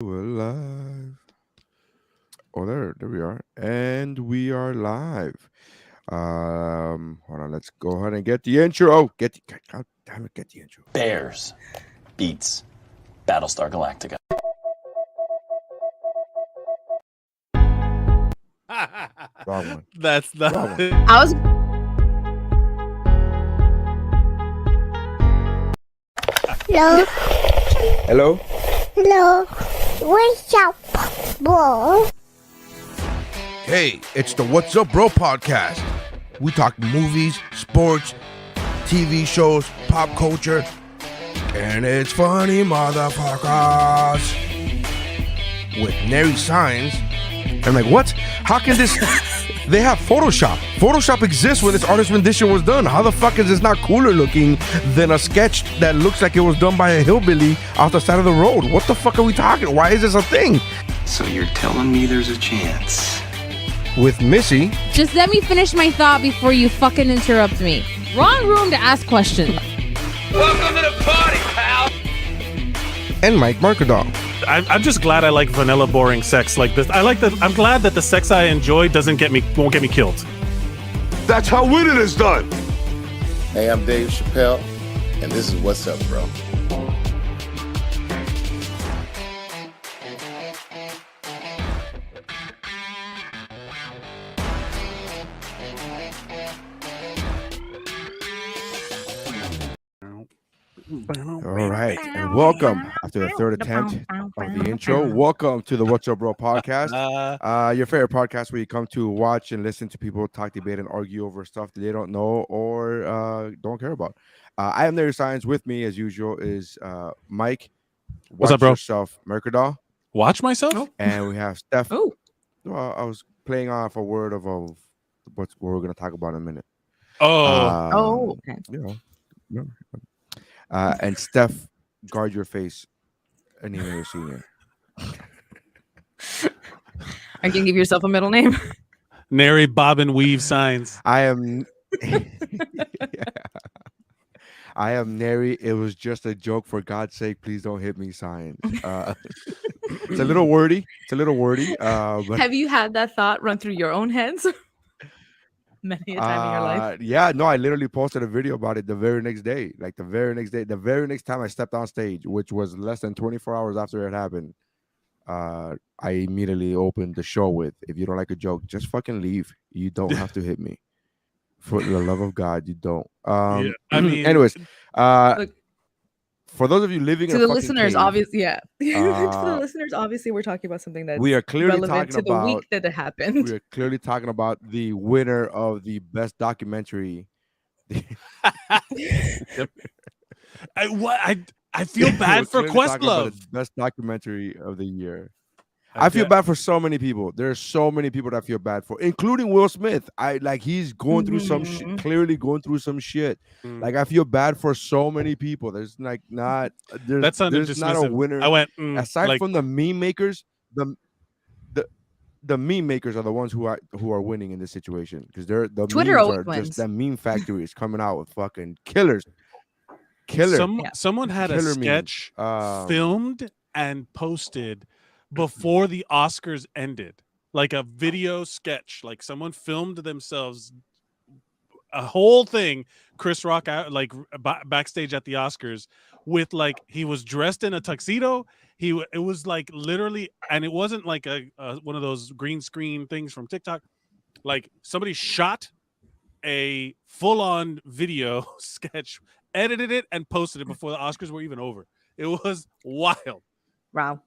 We're live. Oh, there we are, and we are live. Hold on. Let's go ahead and get the intro. Oh, God damn it, get the intro. Bears beats Battlestar Galactica. Wrong one. That's not. Wrong one. I was. Hello, Hello. hello, what's up, bro? Hey, it's the What's Up Bro podcast. We talk movies, sports, TV shows, pop culture, and it's funny, motherfuckers. With nary signs. I'm like, what? How can this... They have Photoshop. Photoshop exists when this artist rendition was done. How the fuck is this not cooler looking than a sketch that looks like it was done by a hillbilly off the side of the road? What the fuck are we talking? Why is this a thing? So you're telling me there's a chance? With Missy Just let me finish my thought before you fucking interrupt me. Wrong room to ask questions. and Mike Markadal. I'm just glad I like vanilla, boring sex like this. I'm glad that the sex I enjoy won't get me killed. That's how winning is done. Hey, I'm Dave Chappelle, and this is What's Up, Bro. All right, and welcome after the third attempt of the intro. Welcome to the What's Up Bro podcast. Your favorite podcast where you come to watch and listen to people talk, debate, and argue over stuff that they don't know or don't care about. I am there. Science with me, as usual, is Mike. What's up, bro? Yourself, Mercadal, Watch myself? and we have Steph. Oh. Well, I was playing off a word of what we're going to talk about in a minute. Okay. You know, and Steph, guard your face. Anyone you're senior. Are you gonna give yourself a middle name? Nary bob and weave signs. I am. I am Nary. It was just a joke. For God's sake, please don't hit me. Sign. It's a little wordy. But Have you had that thought run through your own heads many a time in your life? yeah, no, I literally posted a video about it the very next day. Like the very next time I stepped on stage, which was less than 24 hours after it happened. I immediately opened the show with, if you don't like a joke, just fucking leave. You don't have to hit me. For the love of God, you don't. Yeah, I mean, anyways, Look, for those of you living to in the a fucking listeners, cave, obviously, to the listeners, obviously, we're talking about something that's we are clearly relevant talking to the about week that it happened. we are clearly talking about the winner of the best documentary. I feel bad for We're clearly talking about Questlove. the best documentary of the year. I feel bad for so many people. There are so many people that I feel bad for, including Will Smith. He's going through some shit, clearly going through some shit. Like I feel bad for so many people. There's like not there's, That sounded there's not a dismissive. winner. I went Aside from the meme makers, the meme makers are the ones who are winning in this situation because they're the Twitter memes always are wins. just that meme factory is coming out with fucking killers. Someone had a Killer sketch memes. filmed and posted before the Oscars ended, like a video sketch. Like someone filmed themselves, a whole thing. Chris Rock out backstage at the Oscars with he was dressed in a tuxedo. It was like literally, and it wasn't like a one of those green screen things from TikTok. Like somebody shot a full-on video sketch, edited it, and posted it before the Oscars were even over. It was wild. Wow.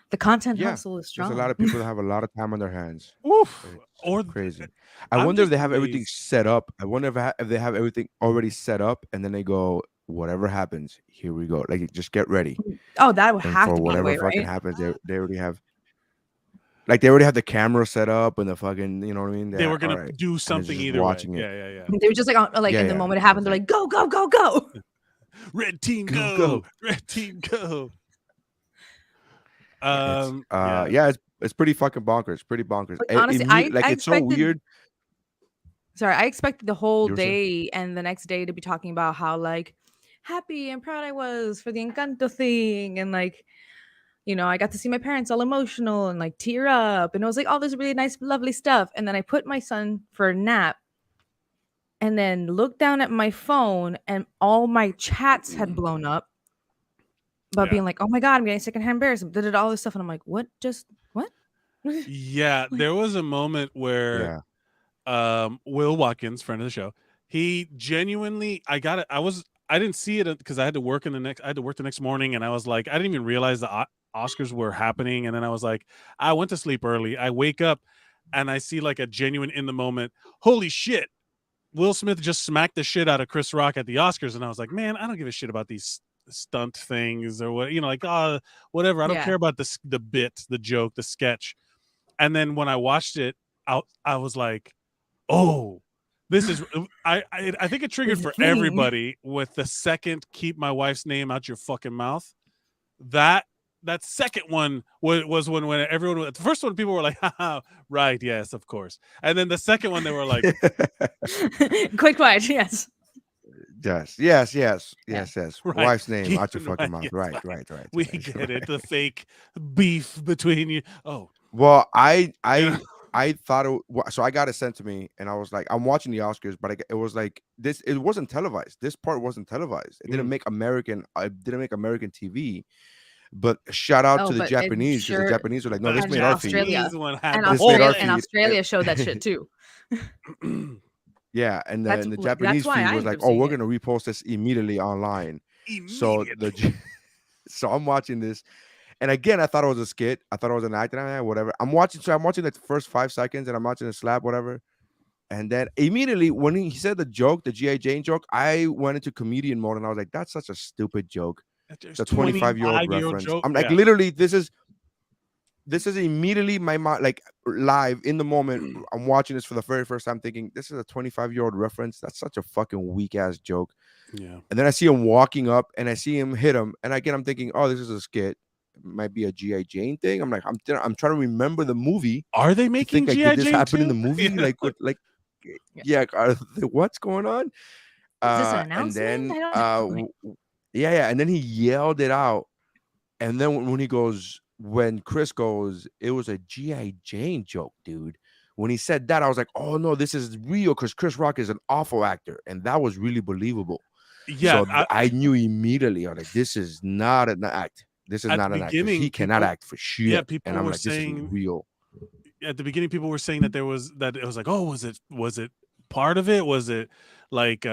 The content Yeah, hustle is strong. There's a lot of people that have a lot of time on their hands. Oof. It's Or crazy. I I'm wonder if just they have everything amazed. set up. I wonder if they have everything already set up, and then they go, whatever happens, here we go. Like, just get ready. Oh, that would And have for to be the whatever way, fucking right? happens, they already have. Like they already have the camera set up and the fucking, you know what I mean? They were gonna alright. do something either watching way. it. Yeah. They were just in the moment it happened, they're like, go, go, go, go. Red team Go, go. go. Red team go. It's pretty fucking bonkers. Pretty bonkers. Like, honestly, It's so weird. Sorry, I expected the whole You were saying? day and the next day to be talking about how happy and proud I was for the Encanto thing and I got to see my parents all emotional and like tear up, and it was like all this really nice, lovely stuff. And then I put my son for a nap, and then looked down at my phone, and all my chats had blown up. But being like, oh my god, I'm getting secondhand embarrassed, did all this stuff, and I'm like, what? Yeah, there was a moment where Will Watkins, friend of the show, he genuinely, I didn't see it because I had to work the next morning, and I was like, I didn't even realize the Oscars were happening, and then I was like, I went to sleep early. I wake up and I see like a genuine in the moment, holy shit, Will Smith just smacked the shit out of Chris Rock at the Oscars, and I was like, man, I don't give a shit about these stunt things or what, like, whatever. I don't care about the bit, the joke, the sketch. And then when I watched it, I was like, oh, this is I think it triggered for everybody with the second "keep my wife's name out your fucking mouth." That second one was when everyone, the first one people were like, haha, right, yes, of course. And then the second one they were like, quick quiet, yes. Right. Wife's name out your fucking mouth. Right. We get it. The fake beef between you. Oh, well, I thought so I got it sent to me, and I was like, I'm watching the Oscars, but it was like this. It wasn't televised. This part wasn't televised. It didn't make American TV. But shout out to the Japanese, because the Japanese were like, no, this made our feed. And Australia showed that shit too. Yeah, and then the Japanese feed was like, "Oh, we're gonna repost this immediately online." So I'm watching this, and again, I thought it was a skit. I thought it was an act. Whatever. I'm watching like the first 5 seconds, and I'm watching the slap, whatever. And then immediately when he said the joke, the G.I. Jane joke, I went into comedian mode, and I was like, "That's such a stupid joke." It's a 25-year-old reference. Joke. I'm like, literally, this is immediately my mind, like live in the moment. I'm watching this for the very first time, thinking this is a 25-year-old reference. That's such a fucking weak ass joke. Yeah. And then I see him walking up, and I see him hit him, and again I'm thinking, oh, this is a skit. It might be a G.I. Jane thing. I'm like, I'm trying to remember the movie. Are they making G.I. Jane? Did this happen too? in the movie? What's going on? Is this an announcement? And then and then he yelled it out, and then when Chris goes, it was a G.I. Jane joke, dude. When he said that, I was like, oh no, this is real, because Chris Rock is an awful actor, and that was really believable. Yeah, so I knew immediately. I was like, this is not an act. This is not an act. He cannot act for shit. Yeah, people and I'm were like, saying this is real. At the beginning, people were saying that it was like, oh, was it part of it? Was it like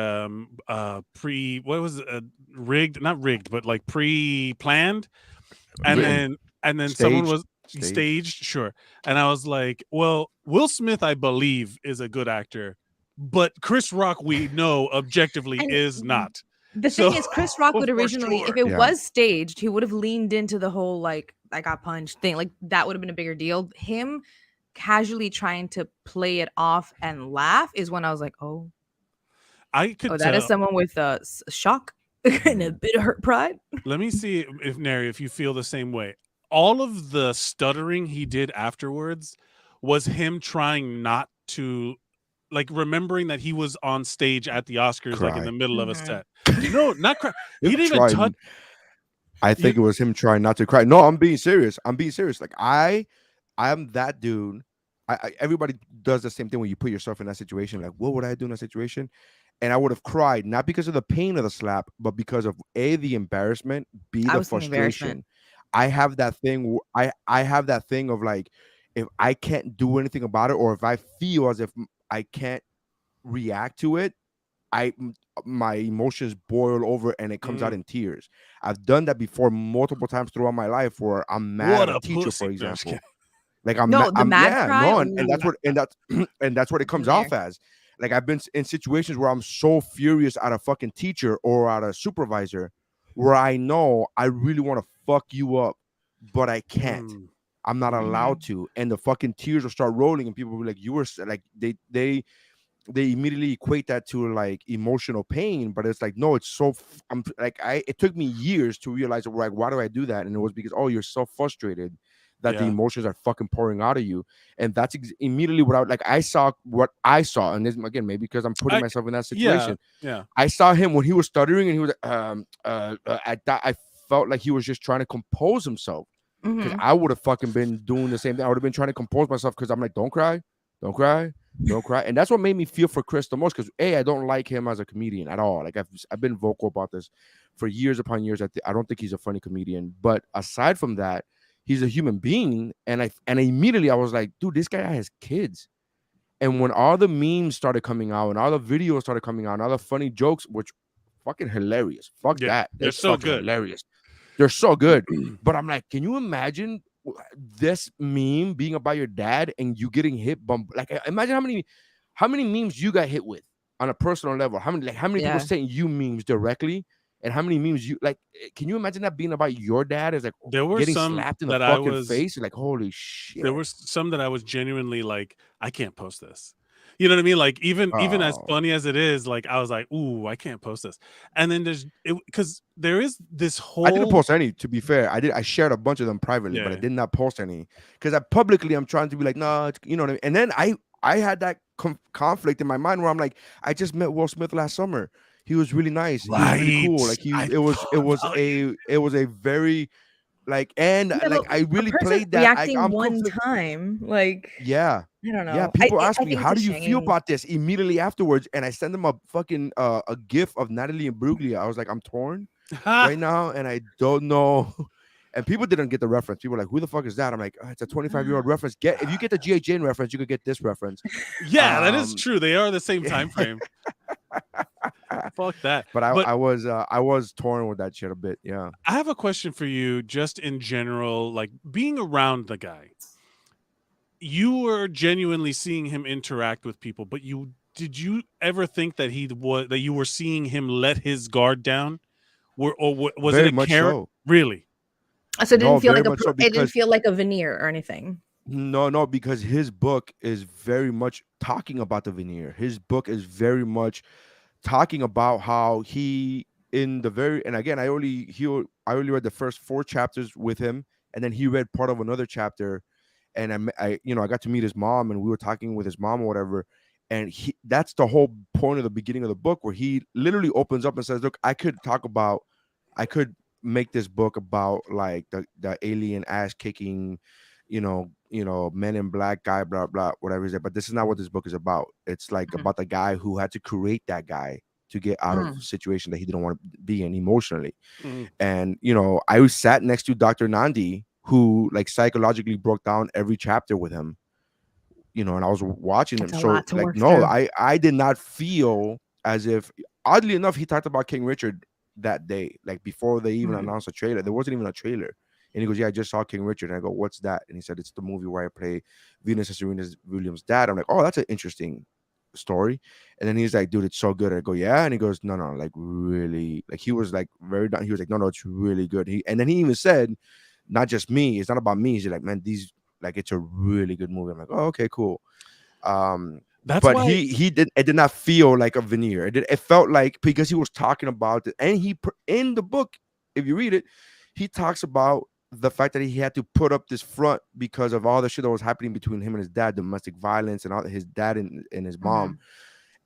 rigged, not rigged, but like pre-planned? And then someone was staged, sure. And I was like, well, Will Smith, I believe, is a good actor, but Chris Rock, we know objectively is not. The thing is, Chris Rock would originally, if it was staged, he would have leaned into the whole like I got punched thing. Like that would have been a bigger deal. Him casually trying to play it off and laugh is when I was like, oh, that is someone with a shock and a bit of hurt pride. Let me see if Neri, if you feel the same way. All of the stuttering he did afterwards was him trying not to, like, remembering that he was on stage at the Oscars, like in the middle of a set. No, not cry. He didn't even touch. I think it was him trying not to cry. No, I'm being serious. Like I'm that dude. Everybody does the same thing when you put yourself in that situation. Like, what would I do in that situation? And I would have cried, not because of the pain of the slap, but because of the embarrassment, the frustration. I have that thing. I have that thing of like, if I can't do anything about it, or if I feel as if I can't react to it, my emotions boil over and it comes out in tears. I've done that before multiple times throughout my life, where I'm mad at a teacher, for example. Like and that's what it comes off as. Like I've been in situations where I'm so furious at a fucking teacher or at a supervisor, where I know I really want to fuck you up, but I can't. I'm not allowed to, and the fucking tears will start rolling, and people will be like, "You were like," they immediately equate that to like emotional pain, but it's like, no, it's so. It took me years to realize, like, why do I do that? And it was because, oh, you're so frustrated that the emotions are fucking pouring out of you, and that's immediately what I saw, and this, again, maybe because I'm putting myself in that situation. Yeah. I saw him when he was stuttering, and he was at that. I felt like he was just trying to compose himself. because I would have fucking been doing the same thing. I would have been trying to compose myself because I'm like, don't cry, don't cry, don't cry. And that's what made me feel for Chris the most, because I don't like him as a comedian at all. Like I've been vocal about this for years upon years. I don't think he's a funny comedian. But aside from that, he's a human being. And immediately I was like, dude, this guy has kids. And when all the memes started coming out and all the videos started coming out and all the funny jokes, which fucking hilarious. Fuck that. They're so good. Hilarious. They're so good. But I'm like, can you imagine this meme being about your dad and you getting hit? Like, imagine how many memes you got hit with on a personal level. How many people sent you memes directly? And how many memes you like? Can you imagine that being about your dad? Is like there were getting some slapped in the fucking face. Like, holy shit. There were some that I was genuinely like, I can't post this. You know what I mean? Like even as funny as it is, like I was like, ooh, I can't post this. And then because there is this whole. I didn't post any. To be fair, I shared a bunch of them privately, but I did not post any because publicly I'm trying to be like, no, you know what I mean. And then I had that conflict in my mind where I'm like, I just met Will Smith last summer. He was really nice. Right. He was really cool. Like it was a very like I really played that reacting one time. Like I don't know. Yeah, people ask me, how do you feel about this immediately afterwards? And I send them a fucking a gif of Natalie and Bruglia. I was like, I'm torn right now, and I don't know. And people didn't get the reference. People were like, who the fuck is that? I'm like, it's a 25-year-old reference. If you get the G.I. Jane reference, you could get this reference. Yeah, that is true. They are the same time frame. Fuck that. But I was torn with that shit a bit. Yeah. I have a question for you, just in general, like being around the guy. You were genuinely seeing him interact with people, but did you ever think that you were seeing him let his guard down, or was Very it a much carrot? so. Really? So it didn't feel like it didn't feel like a veneer or anything. No, because his book is very much talking about the veneer. His book is very much talking about how he and again, I only read the first 4 chapters with him, and then he read part of another chapter, and I got to meet his mom, and we were talking with his mom or whatever, and that's the whole point of the beginning of the book, where he literally opens up and says, look, I could make this book about like the alien ass kicking, Men in Black guy, blah blah, whatever he said. But this is not what this book is about. It's like about the guy who had to create that guy to get out of a situation that he didn't want to be in emotionally. And I sat next to Dr. Nandi, who like psychologically broke down every chapter with him. And I was watching him. So like, no, I did not feel as if. Oddly enough, he talked about King Richard that day, like before they even announced a trailer. There wasn't even a trailer, and he goes, yeah, I just saw King Richard. And I go, what's that? And he said, it's the movie where I play Venus and Serena Williams' dad. I'm like, oh, that's an interesting story. And then he's like, dude, it's so good. I go, yeah. And he goes, no, like really, like he was like very done. He was like, no, it's really good. And then he even said, not just me, it's not about me. He's like, man, it's a really good movie. I'm like, oh, okay, cool. But it did not feel like a veneer. It felt like, because he was talking about it, and he in the book, if you read it, he talks about the fact that he had to put up this front because of all the shit that was happening between him and his dad, domestic violence, and all his dad and his mom,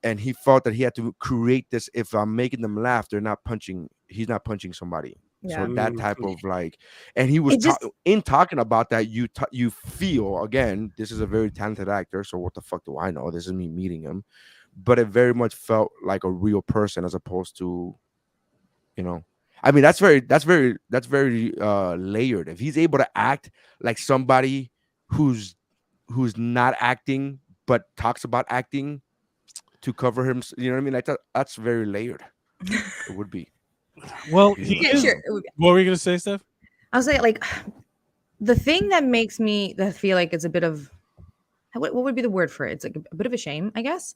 and he felt that he had to create this. If I'm making them laugh, he's not punching somebody. Yeah. So that type of like, and he was talking about that. You feel, again, this is a very talented actor. So what the fuck do I know? This is me meeting him, but it very much felt like a real person as opposed to, I mean, that's very layered. If he's able to act like somebody who's not acting but talks about acting to cover him, you know what I mean? Like that's very layered. It would be. Well, what were you gonna say, Steph? I was like the thing that makes me feel like it's a bit of, what would be the word for it? It's like a bit of a shame, I guess,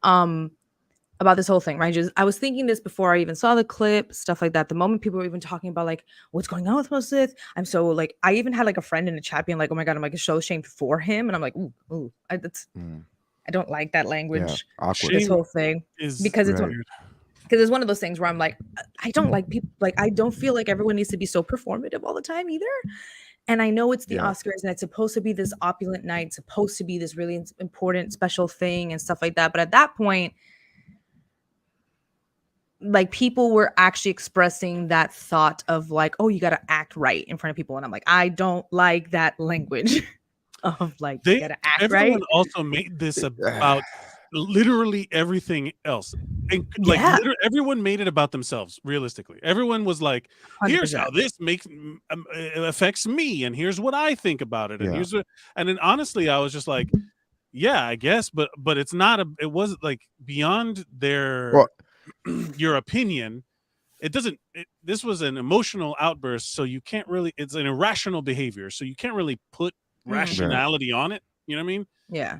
about this whole thing, right? I was thinking this before I even saw the clip, stuff like that. The moment people were even talking about like what's going on with Will Smith, I'm so like, I even had like a friend in the chat being like, oh my god, I'm like so ashamed for him, and I'm like, ooh, I don't like that language. Yeah, awkward. This whole thing because it's. Because it's one of those things where I'm like, I don't like people, like I don't feel like everyone needs to be so performative all the time either. And I know it's the Oscars and it's supposed to be this opulent night, it's supposed to be this really important special thing and stuff like that. But at that point, like people were actually expressing that thought of like, oh, you got to act right in front of people, and I'm like, I don't like that language of like you got to act everyone right. also made this about literally everything else. And like Yeah. everyone made it about themselves. Realistically, everyone was like, "Here's 100%. how this it affects me, and here's what I think about it, and Yeah. here's what." And then honestly, I was just like, "Yeah, I guess," but it's not it wasn't like beyond their Well, your opinion. It doesn't. This was an emotional outburst, so you can't really. It's an irrational behavior, so you can't really put rationality on it. You know what I mean? Yeah.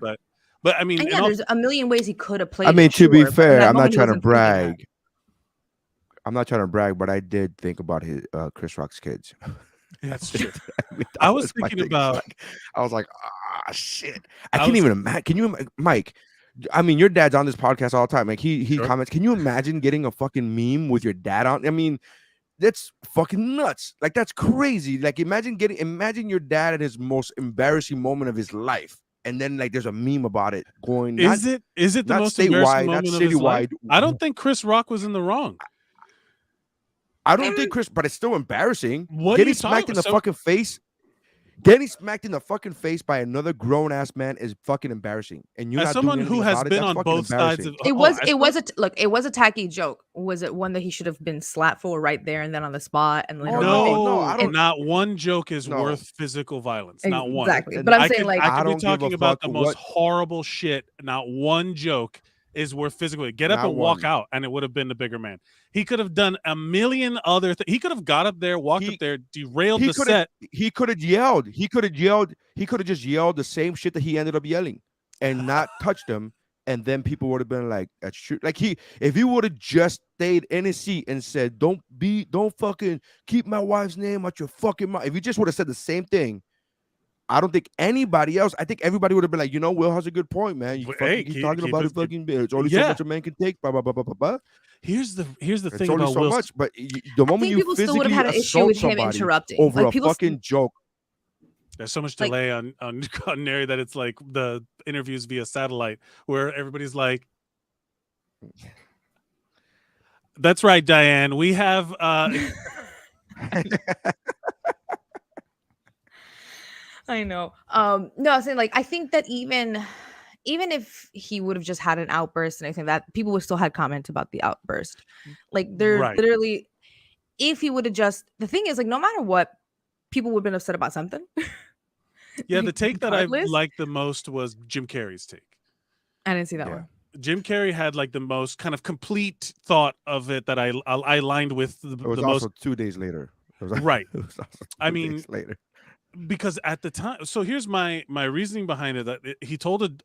But I mean, And and yeah, all- there's a million ways he could have played. I mean, it, to be sure, but in fair, that I'm not moment, he trying to wasn't thinking that. brag. I'm not trying to brag, but I did think about his Chris Rock's kids. that's true. I mean, I that was my thinking thing. It's about. like, I was like, ah, shit. I I can't was even imagine. Can you, Mike? I mean, your dad's on this podcast all the time. Like he Sure. comments. Can you imagine getting a fucking meme with your dad on? I mean, that's fucking nuts. Like that's crazy. Like imagine your dad at his most embarrassing moment of his life, and then like there's a meme about it going. Is it the not most embarrassing statewide, not moment of his life? citywide. I don't think Chris Rock was in the wrong. I don't think Chris, but it's still embarrassing. What are Getting you smacked talking in the so- fucking face. Getting smacked in the fucking face by another grown ass man is fucking embarrassing. And you're As not someone doing who anything has about been it, on that's fucking both sides of embarrassing. It was it was a tacky joke. Was it one that he should have been slapped for right there and then on the spot and later no, no, I don't- not one joke is No. worth physical violence. Not one. Exactly. And But I'm I saying could, like I I could be don't give a talking about the fuck most what- horrible shit. Not one joke is worth physical. Get up Not and walk one. out, and it would have been the bigger man. He could have done a million other things. He could have got up there, walked up there, derailed the set. He could have yelled. He could have just yelled the same shit that he ended up yelling and not touched him. And then people would have been like, that's true. Like if he would have just stayed in his seat and said, don't fucking keep my wife's name out your fucking mouth. If he just would have said the same thing, I don't think anybody else. I think everybody would have been like, Will has a good point, man. You But, fucking hey, keep keep- talking keep about it- his fucking bill. It's only so Yeah. much a man can take. Blah blah blah blah blah blah. Here's the It's thing only about so Will. much. But the I moment think you people still would physically have had an issue assault with him somebody interrupting. over Like, a people fucking joke. There's so much Like- delay on Nary that it's like the interviews via satellite where everybody's like, "That's right, Diane. We have." I know. No, I was saying like I think that even if he would have just had an outburst and everything, that people would still had comments about the outburst. Like they're Right. literally, if he would have just, the thing is like no matter what, people would have been upset about something. Yeah, the take that I Regardless. liked the most was Jim Carrey's take. I didn't see that Yeah. one. Jim Carrey had like the most kind of complete thought of it that I aligned with the It was most also 2 days later. It was Right. It was also I 2 mean, days later. because at the time. So here's my reasoning behind it. That he told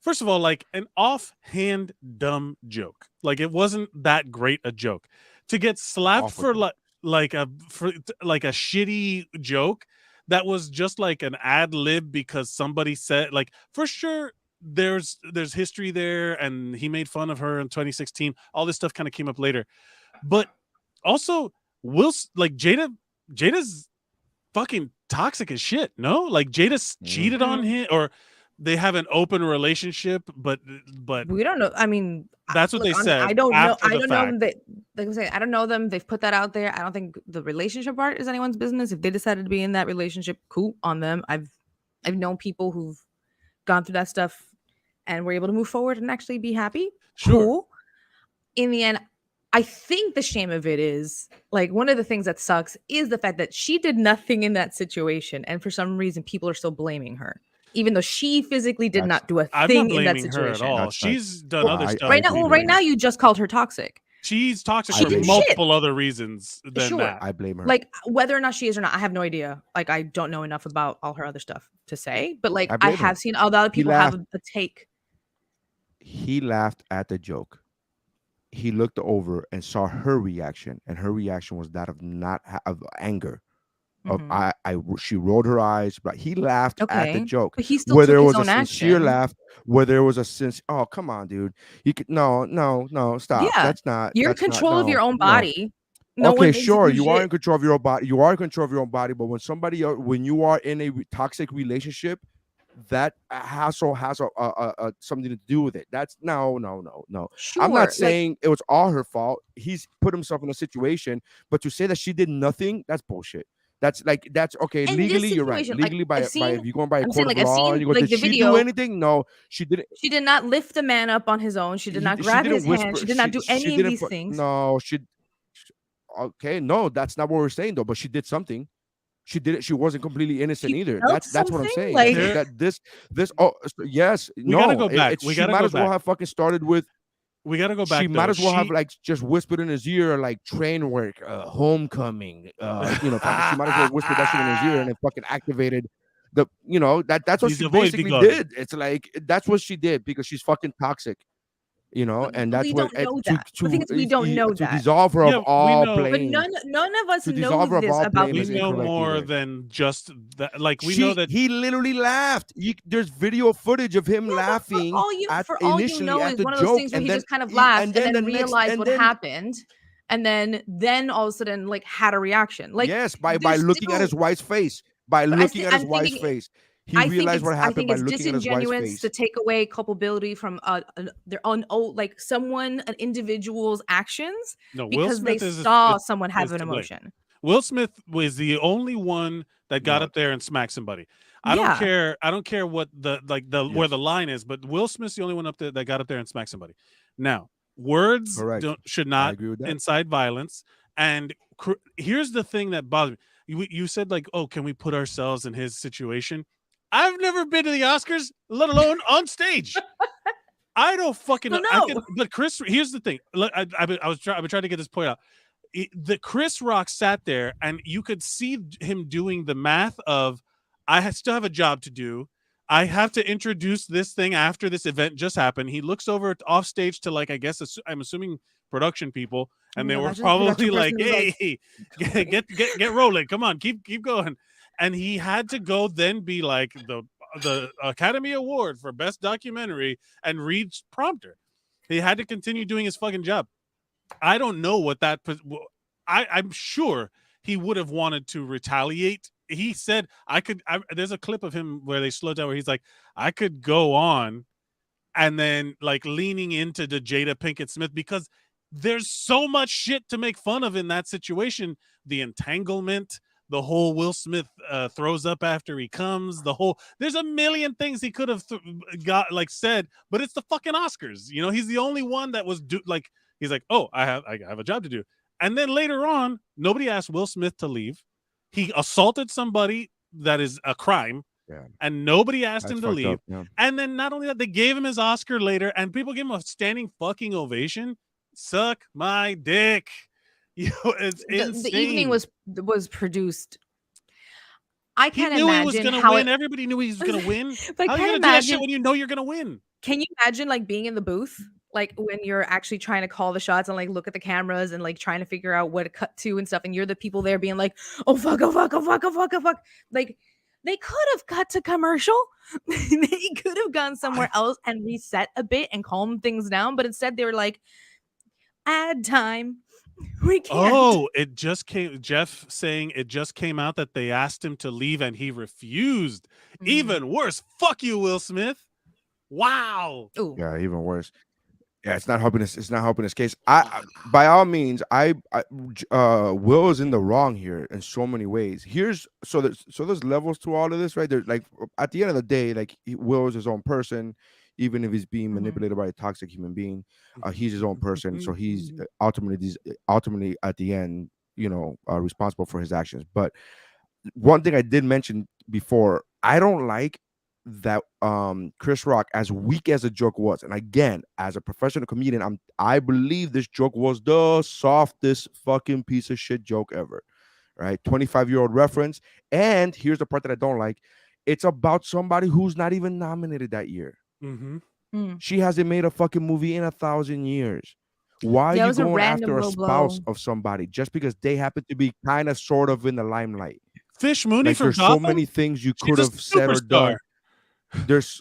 first of all, like an offhand dumb joke. Like it wasn't that great a joke. To get slapped Awful for joke. like a shitty joke that was just like an ad lib because somebody said, like, for sure there's history there, and he made fun of her in 2016. All this stuff kind of came up later, but also Jada's fucking toxic as shit. No, like Jada cheated on him, or they have an open relationship, but We don't know. I mean, that's what they said. I don't know. after I the don't know fact. that. Like I'm saying, I don't know them. They've put that out there. I don't think the relationship part is anyone's business. If they decided to be in that relationship, cool on them. I've known people who've gone through that stuff and were able to move forward and actually be happy. Sure. Cool. In the end, I think the shame of it is like one of the things that sucks is the fact that she did nothing in that situation, and for some reason, people are still blaming her, even though she physically did not do a I'm thing not in that blaming her situation. at all. That's She's done other stuff. Right now, right now, you just called her toxic. She's toxic I for blame her. multiple other reasons than Sure. that. I blame her. Like whether or not she is or not, I have no idea. Like I don't know enough about all her other stuff to say, but like I I blame her. have seen other people have a take. He laughed at the joke. He looked over and saw her reaction, and her reaction was that of of anger. Mhm. She rolled her eyes, but he laughed at the Okay, joke. but he still Where took there his was a own sincere action. laugh, where there was a sense. Oh, come on, dude! You could no, stop. Yeah, That's not. You're in that's not- control of no, your own no. body. No one Okay, makes sure. You are shit. in control of your own body. You are in control of your own body. But when somebody, when you are in a toxic relationship, that has something to do with it. That's no. Sure, I'm not like, saying it was all her fault. He's put himself in a situation, but to say that she did nothing, that's bullshit. That's okay. in this Legally, you're right. situation, like, Legally, I've by seen, if you're going by a I'm court saying, of like, I've law, seen, and you go, like, did the she do video. anything? No, she didn't. She did not lift the man up on his own. She did not She grab didn't his hand. whisper. She did not do She any of didn't. these things. No, okay, no, that's not what we're saying though. But she did something. She did it. She wasn't completely innocent She either. felt That's what I'm something, saying. like- This. Oh, yes. We No. gotta go back. We she gotta might go as well back. have fucking started with. We got to go back. She might though. as well have like just whispered in his ear, like train work, homecoming. She might as well whisper that shit in his ear and then fucking activated the. That's what These she the voice basically be did. It's like that's what she did because she's fucking toxic. And But that's we what don't know that. The thing is, we don't know to that. dissolve her Yeah, of we all know. But blame. none of us To know dissolve her of this all about blame We is this. know incorrect more either. than just that. Like we know that He literally laughed. There's video footage of him laughing For all you initially know, at is the one of those joke, things where and he then just kind of laughed and then the next- realized and what then- happened, and then all of a sudden like had a reaction. Like, yes, by there's looking at still- his wife's face, by But looking at his I'm wife's thinking- face, he I think realized it's, what I happened think by it's looking at his wife's disingenuous face. to take away culpability from their own like someone, an individual's actions no. Will because they Smith saw is someone have is an to blame. emotion. Will Smith was the only one that got No. up there and smacked somebody. I don't care what where the line is, but Will Smith's the only one up there that got up there and smacked somebody. Now, words Correct. should I not agree with that. incite violence. And here's the thing that bothers me. You said like, oh, can we put ourselves in his situation? I've never been to the Oscars, let alone on stage. I don't fucking know. No. But Chris, here's the thing. Look, I've been trying to get this point out. The Chris Rock sat there, and you could see him doing the math of, I still have a job to do. I have to introduce this thing after this event just happened. He looks over off stage to like, I guess I'm assuming production people, and they were Imagine the probably production like, person was "Hey, get rolling, come on, keep going." And he had to go then be like the Academy Award for Best Documentary and read prompter. He had to continue doing his fucking job. I don't know what that. I'm sure he would have wanted to retaliate. He said, there's a clip of him where they slow down where he's like, I could go on, and then like leaning into the Jada Pinkett Smith because there's so much shit to make fun of in that situation. The entanglement, the whole Will Smith throws up after he comes, there's a million things he could have got like said, but it's the fucking Oscars. He's the only one that was he's like, oh, I have a job to do. And then later on, nobody asked Will Smith to leave. He assaulted somebody, that is a crime. Yeah. And nobody asked That's him to fucked leave. up, yeah. And then not only that, they gave him his Oscar later, and people gave him a standing fucking ovation. Suck my dick. It's insane. The evening was produced. I He can't knew imagine he was gonna how win. Everybody knew he was gonna win. But How I are you can't gonna do that shit imagine. when you know you're gonna win? Can you imagine like being in the booth, like when you're actually trying to call the shots and like look at the cameras and like trying to figure out what to cut to and stuff, and you're the people there being like, oh fuck, oh fuck, oh fuck, oh fuck, oh fuck. Like they could have cut to commercial. They could have gone somewhere else and reset a bit and calmed things down, but instead they were like, ad time. We can't. Oh, it just came. Jeff saying it just came out that they asked him to leave and he refused. Even worse. Fuck you, Will Smith. Wow. Ooh. Yeah, even worse. Yeah, it's not helping us. It's not helping his case. By all means, Will is in the wrong here in so many ways. There's levels to all of this, right? There's like at the end of the day, like Will is his own person, even if he's being manipulated by a toxic human being. He's his own person, so he's ultimately at the end, responsible for his actions. But one thing I did mention before, I don't like that Chris Rock, as weak as the joke was, and again, as a professional comedian, I believe this joke was the softest fucking piece of shit joke ever, right? 25-year-old reference. And here's the part that I don't like. It's about somebody who's not even nominated that year. She hasn't made a fucking movie in 1,000 years. Why are you going after a spouse of somebody just because they happen to be kind of sort of in the limelight? Fish Mooney Like, from there's Gotham? so many things you She's could a have said or done. superstar.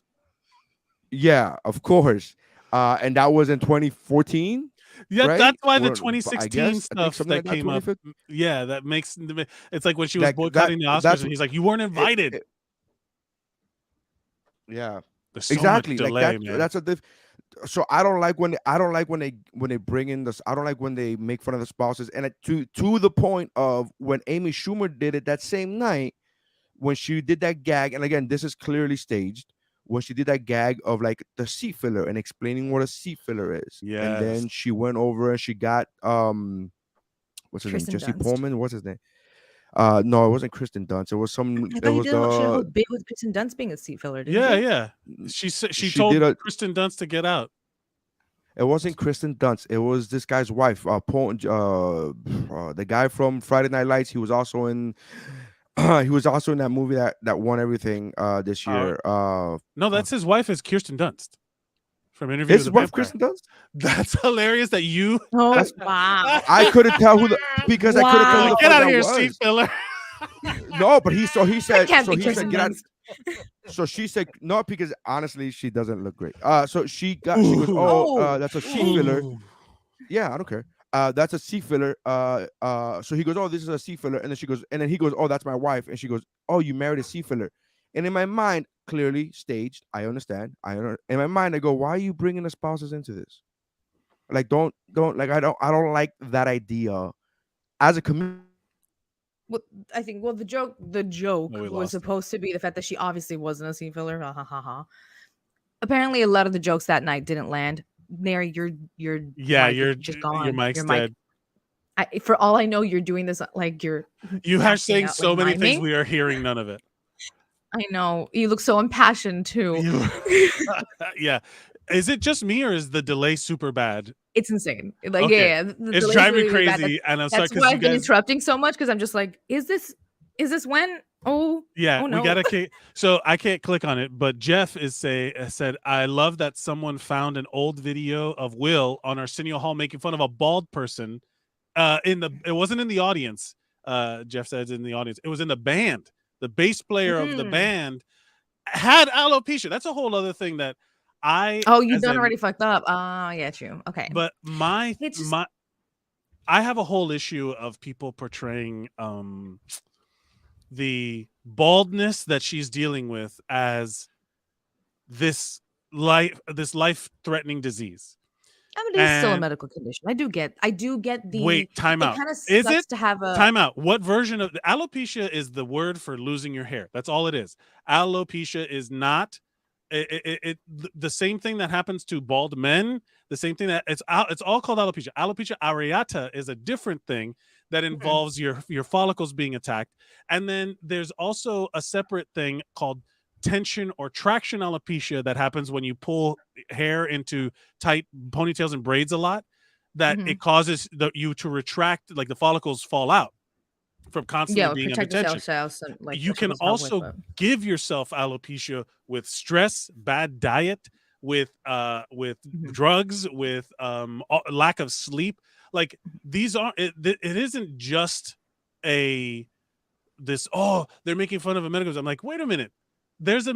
Yeah, of course. And that was in 2014. Yeah, right? that's why the Or, 2016 stuff something that like that, came up. 2015. Yeah, that makes it's like when she was Like, boycotting the Oscars, that's- and he's like, "You weren't invited." Yeah, There's so exactly. much Like delay, man. that's a so I don't like when they bring in this. I don't like when they make fun of the spouses, and to the point of when Amy Schumer did it that same night when she did that gag. And again, this is clearly staged. When she did that gag of like the seat filler and explaining what a seat filler is, and then Yes. she went over and she got what's his name, Kristen Jesse Dunst. Pullman. What's his name? No, it wasn't Kristen Dunst. It was some. I It thought you was did a whole the. bit with Kristen Dunst being a seat filler, didn't Yeah, you? yeah. She She told did a. Kristen Dunst to get out. It wasn't Kristen Dunst. It was this guy's wife, the guy from Friday Night Lights. He was also in. He was also in that movie that won everything this year. No, that's his wife is Kirsten Dunst from Interview His with a wife, Vampire. Kristen Dunst. That's hilarious that you. Oh That's- wow! I couldn't tell who the because I couldn't tell who the Get fuck out of that here, was. seat filler. No, but he said can't so be he Kristen said get out. Dunst. So she said no because honestly she doesn't look great. So she goes, Oh. that's a seat filler. Yeah, I don't care. That's a seat filler. So he goes, oh, this is a seat filler, and then she goes, and then he goes, oh, that's my wife, and she goes, oh, you married a seat filler, and in my mind, clearly staged. I understand. In my mind, I go, why are you bringing the spouses into this? Like, don't like I don't like that idea as a community. Well, I think the joke No, we was lost it. supposed to be the fact that she obviously wasn't a seat filler. Ha ha ha ha. Apparently, a lot of the jokes that night didn't land. Nary, your Yeah, mic is your just gone. your mic's Your mic. dead. For all I know, you're doing this like you're. You are acting saying out, so like, many things. miming. We are hearing none of it. I know you look so impassioned too. Yeah. Is it just me or is the delay super bad? It's insane. Like Okay. yeah, the It's delay's driving me really, really bad. crazy, and I'm sorry That's because why you I've been guys. interrupting so much because I'm just like, is this when? Oh Yeah, oh no. we gotta. So I can't click on it, but Jeff said, I love that someone found an old video of Will on Arsenio Hall making fun of a bald person. It wasn't in the audience. Jeff says in the audience. It was in the band. The bass player of the band had alopecia. That's a whole other thing that You done already fucked up. Yeah, true. Okay. But It's just- I have a whole issue of people portraying the baldness that she's dealing with as this life-threatening disease. I mean, it is still a And- medical condition. I do get the. Wait, time it out. kind of Is sucks it? to have a Time out. What version of alopecia is the word for losing your hair? That's all it is. Alopecia is not the same thing that happens to bald men. The same thing that it's all called alopecia. Alopecia areata is a different thing that involves your follicles being attacked. And then there's also a separate thing called tension or traction alopecia that happens when you pull hair into tight ponytails and braids a lot, that it causes you to retract, like the follicles fall out from constantly being under protect tension. yourself. So, like, You that's can what it's helped with, also but- give yourself alopecia with stress, bad diet, with drugs, with lack of sleep. Like these are it isn't just they're making fun of a medical. I'm like, wait a minute. There's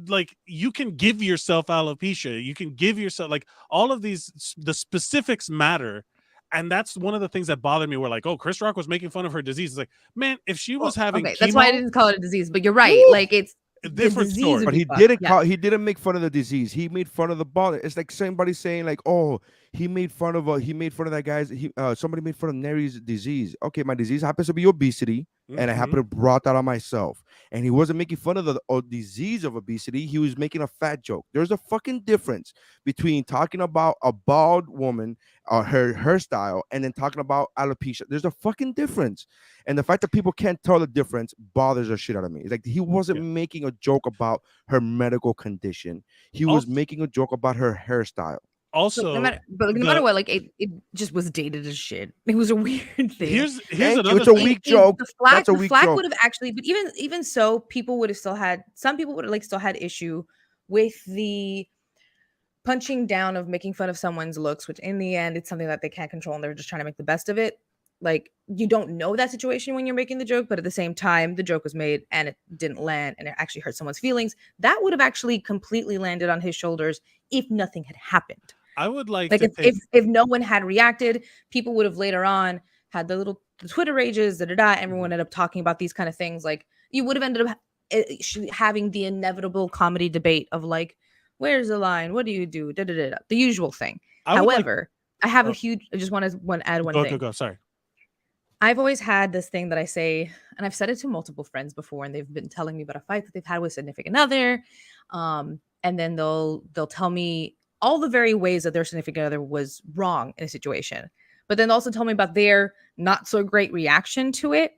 like, you can give yourself alopecia. You can give yourself, like, all of these, the specifics matter. And that's one of the things that bothered me. Where like, oh, Chris Rock was making fun of her disease. It's like, man, if she was having chemo, that's why I didn't call it a disease. But you're right. Like it's a different disease story. would But be he fucked. didn't Yeah. he didn't make fun of the disease. He made fun of the bald. It's like somebody saying like, oh, he made fun of that guy's. Somebody made fun of Neri's disease. Okay, my disease happens to be obesity, and I happen to brought that on myself. And he wasn't making fun of the disease of obesity. He was making a fat joke. There's a fucking difference between talking about a bald woman, her hairstyle, and then talking about alopecia. There's a fucking difference. And the fact that people can't tell the difference bothers the shit out of me. It's like he wasn't making a joke about her medical condition. He was making a joke about her hairstyle. Also, no matter what, like it just was dated as shit. It was a weird thing. Here's Thank another you. It's a thing. weak joke. That's a The weak flag joke. would have actually, but even so, people would have still had, some people would have like still had issue with the punching down of making fun of someone's looks, which in the end it's something that they can't control and they're just trying to make the best of it. Like, you don't know that situation when you're making the joke, but at the same time, the joke was made and it didn't land and it actually hurt someone's feelings. That would have actually completely landed on his shoulders if nothing had happened. I would like Like to if no one had reacted, people would have later on had the Twitter rages, everyone ended up talking about these kind of things. Like, you would have ended up having the inevitable comedy debate of like, where's the line? What do you do? Da, da, da, da. The usual thing. However, I have a huge. I just want to add one thing. Go. Sorry. I've always had this thing that I say, and I've said it to multiple friends before, and they've been telling me about a fight that they've had with a significant other, and then they'll tell me all the very ways that their significant other was wrong in a situation, but then also tell me about their not so great reaction to it.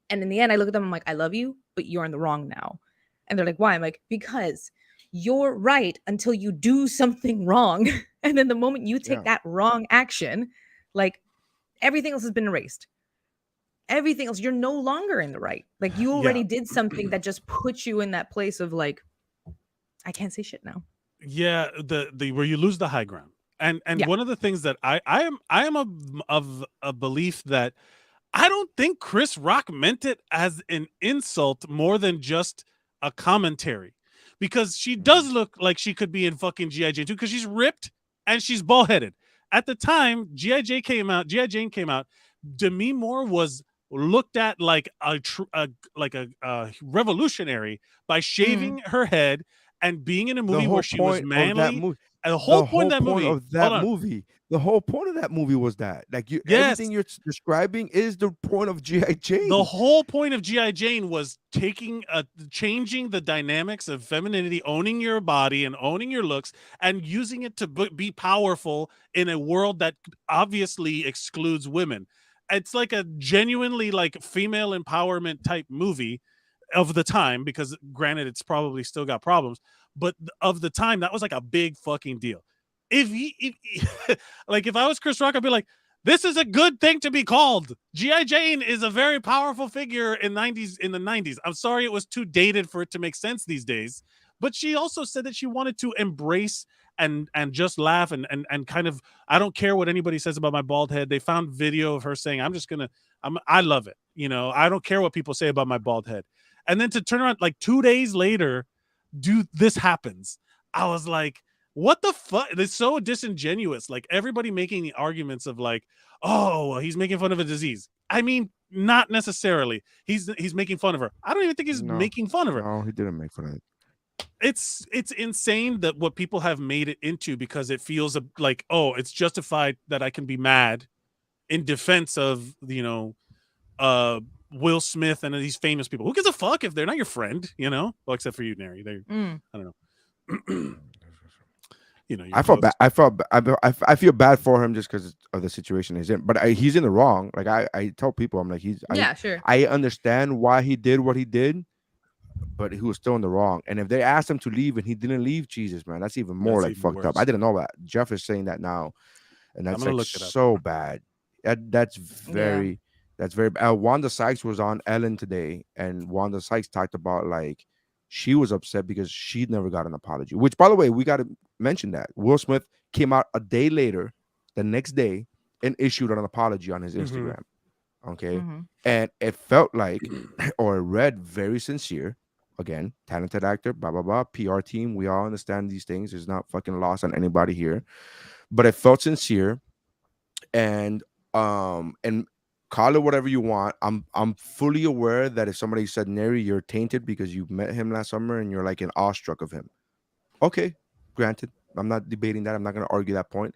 And in the end, I look at them, I'm like, I love you, but you're in the wrong now. And they're like, why? I'm like, because you're right until you do something wrong, and then the moment you take that wrong action, like everything else has been erased. Everything else, you're no longer in the right. Like you already did something that just puts you in that place of like, I can't say shit now. Yeah, the where you lose the high ground. And one of the things that I am of a belief that I don't think Chris Rock meant it as an insult more than just a commentary, because she does look like she could be in fucking G.I. Jane 2 because she's ripped and she's bald headed. At the time G.I. Jane came out, Demi Moore was looked at like a revolutionary by shaving her head and being in a movie where she was manly. The whole point of the whole point of that movie was that, like, everything you're describing is the point of G.I. Jane. The whole point of G.I. Jane was changing the dynamics of femininity, owning your body and owning your looks, and using it to be powerful in a world that obviously excludes women. It's like a genuinely like female empowerment type movie of the time, because granted it's probably still got problems, but of the time that was like a big fucking deal. If I was Chris Rock, I'd be like, this is a good thing to be called. G.I. Jane is a very powerful figure in the 90s. I'm sorry it was too dated for it to make sense these days, but she also said that she wanted to embrace and just laugh and kind of, I don't care what anybody says about my bald head. They found video of her saying, I love it. You know, I don't care what people say about my bald head. And then to turn around like 2 days later, this happens. I was like, what the fuck? It's so disingenuous. Like everybody making the arguments of like, oh, well, he's making fun of a disease. I mean, not necessarily. He's making fun of her. I don't even think he's making fun of her. No, he didn't make fun of it. It's insane that what people have made it into, because it feels like, oh, it's justified that I can be mad in defense of, you know, Will Smith and these famous people. Who gives a fuck if they're not your friend, you know? Well, except for you, Neri. I don't know. You know, I feel bad for him just because of the situation he's in. But he's in the wrong. Like I tell people, I'm like, sure. I understand why he did what he did, but he was still in the wrong. And if they asked him to leave and he didn't leave, Jesus, man, that's even more fucked up. I didn't know that. Jeff is saying that now, and that's like so bad. That's very bad. Wanda Sykes was on Ellen today, and Wanda Sykes talked about like she was upset because she never got an apology. Which, by the way, we got to mention that Will Smith came out a day later, the next day, and issued an apology on his Instagram. Okay, and it felt like, or it read very sincere. Again, talented actor, blah blah blah, PR team. We all understand these things. It's not fucking lost on anybody here, but it felt sincere, and call it whatever you want. I'm fully aware that if somebody said, Neri, you're tainted because you met him last summer and you're like in awestruck of him. Okay, granted. I'm not debating that. I'm not going to argue that point.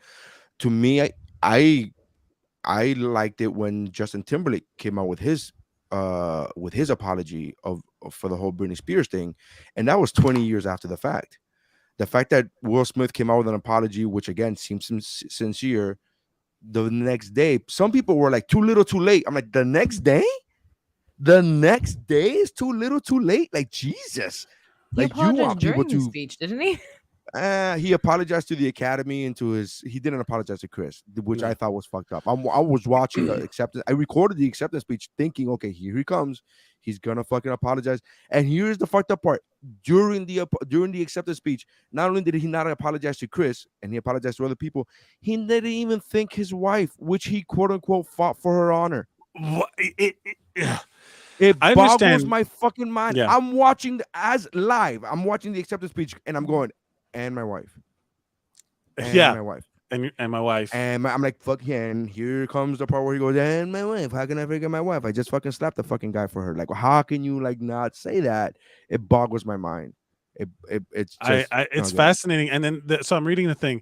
To me, I liked it when Justin Timberlake came out with his apology for the whole Britney Spears thing, and that was 20 years after the fact. The fact that Will Smith came out with an apology, which again seems sincere, the next day, some people were like, too little, too late. I'm like, the next day is too little, too late. Like, Jesus. He apologized during the speech, didn't he? He apologized to the Academy and he didn't apologize to Chris, which I thought was fucked up. I was watching the acceptance. I recorded the acceptance speech thinking, okay, here he comes. He's gonna fucking apologize. And here's the fucked up part. During the acceptance speech, not only did he not apologize to Chris and he apologized to other people, he didn't even thank his wife, which he quote unquote fought for her honor. It boggles my fucking mind. Yeah. I'm watching I'm watching the acceptance speech and I'm going, and my wife. And my wife. And my wife. And I'm like, fuck yeah. And here comes the part where he goes, and my wife, how can I forget my wife? I just fucking slapped the fucking guy for her. Like, how can you like not say that? It boggles my mind. It's just it's fascinating. And then so I'm reading the thing.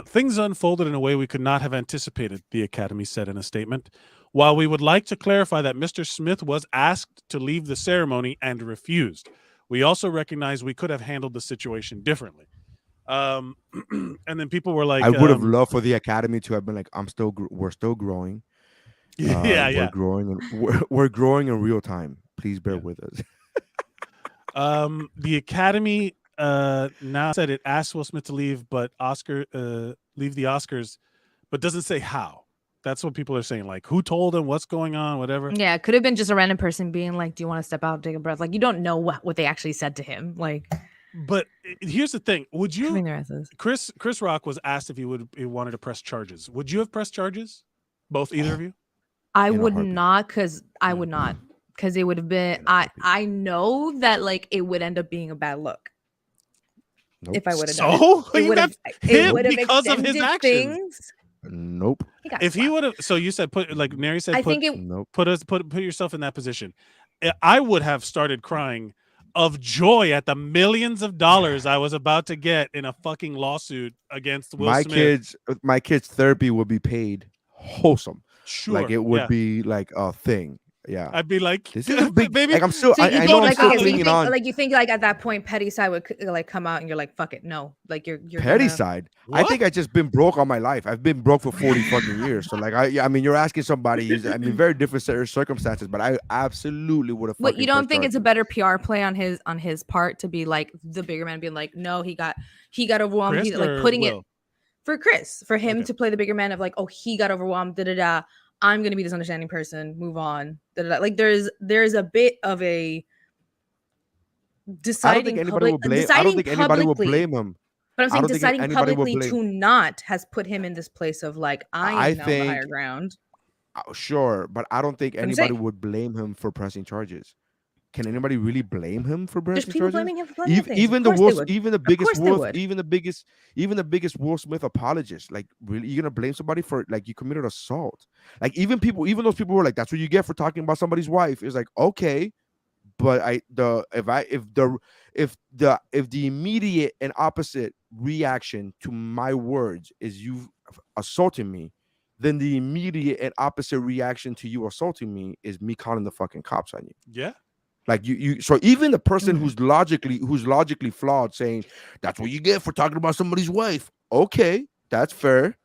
Things unfolded in a way we could not have anticipated, the Academy said in a statement. While we would like to clarify that Mr. Smith was asked to leave the ceremony and refused, we also recognize we could have handled the situation differently. And then people were like, I would have loved for the Academy to have been like, we're still growing. Yeah. We're growing in real time. Please bear with us. The Academy now said it asked Will Smith to leave, but leave the Oscars, but doesn't say how. That's what people are saying. Like, who told him? What's going on? Whatever. Yeah, it could have been just a random person being like, "Do you want to step out, take a breath?" Like, you don't know what they actually said to him. Like, but here's the thing: would you? Chris Rock was asked if he wanted to press charges. Would you have pressed charges? Both, either of you? I would not, because I would not, because it would have been. I know that like it would end up being a bad look. Nope. If I would have done it. It would have because of his actions. Things. Nope. If he would have, so you said like Neri said, put yourself in that position. I would have started crying of joy at the millions of dollars I was about to get in a fucking lawsuit against Will Smith. My kids' therapy would be paid wholesome. Sure, like it would be like a thing. Yeah, I'd be like, this is a big baby. Like I'm still, So I know I'm still clinging on. Like you think like at that point, petty side would like come out, and you're like, fuck it, no. Like you're petty side. What? I think I just been broke all my life. I've been broke for 40 fucking years. So like I mean, you're asking somebody. Very different circumstances, but I absolutely would have. What, you don't think it's a better PR play on his part to be like the bigger man, being like, no, he got overwhelmed. He's like putting it for him to play the bigger man of like, oh, he got overwhelmed. I'm gonna be this understanding person. Move on. Like there's a bit of a deciding. I don't think anybody will blame him. But I'm saying deciding publicly to not has put him in this place of like I am now on the higher ground. Sure, but I don't think anybody would blame him for pressing charges. Can anybody really blame him for pressing charges? Blaming him for plenty of things. Even the biggest Will Smith apologist, like, really, you're gonna blame somebody for like you committed assault? Like even those people who are like, that's what you get for talking about somebody's wife. It's like, okay, but if the immediate and opposite reaction to my words is you assaulting me, then the immediate and opposite reaction to you assaulting me is me calling the fucking cops on you. Yeah. Like you so even the person who's logically flawed saying that's what you get for talking about somebody's wife. Okay, that's fair.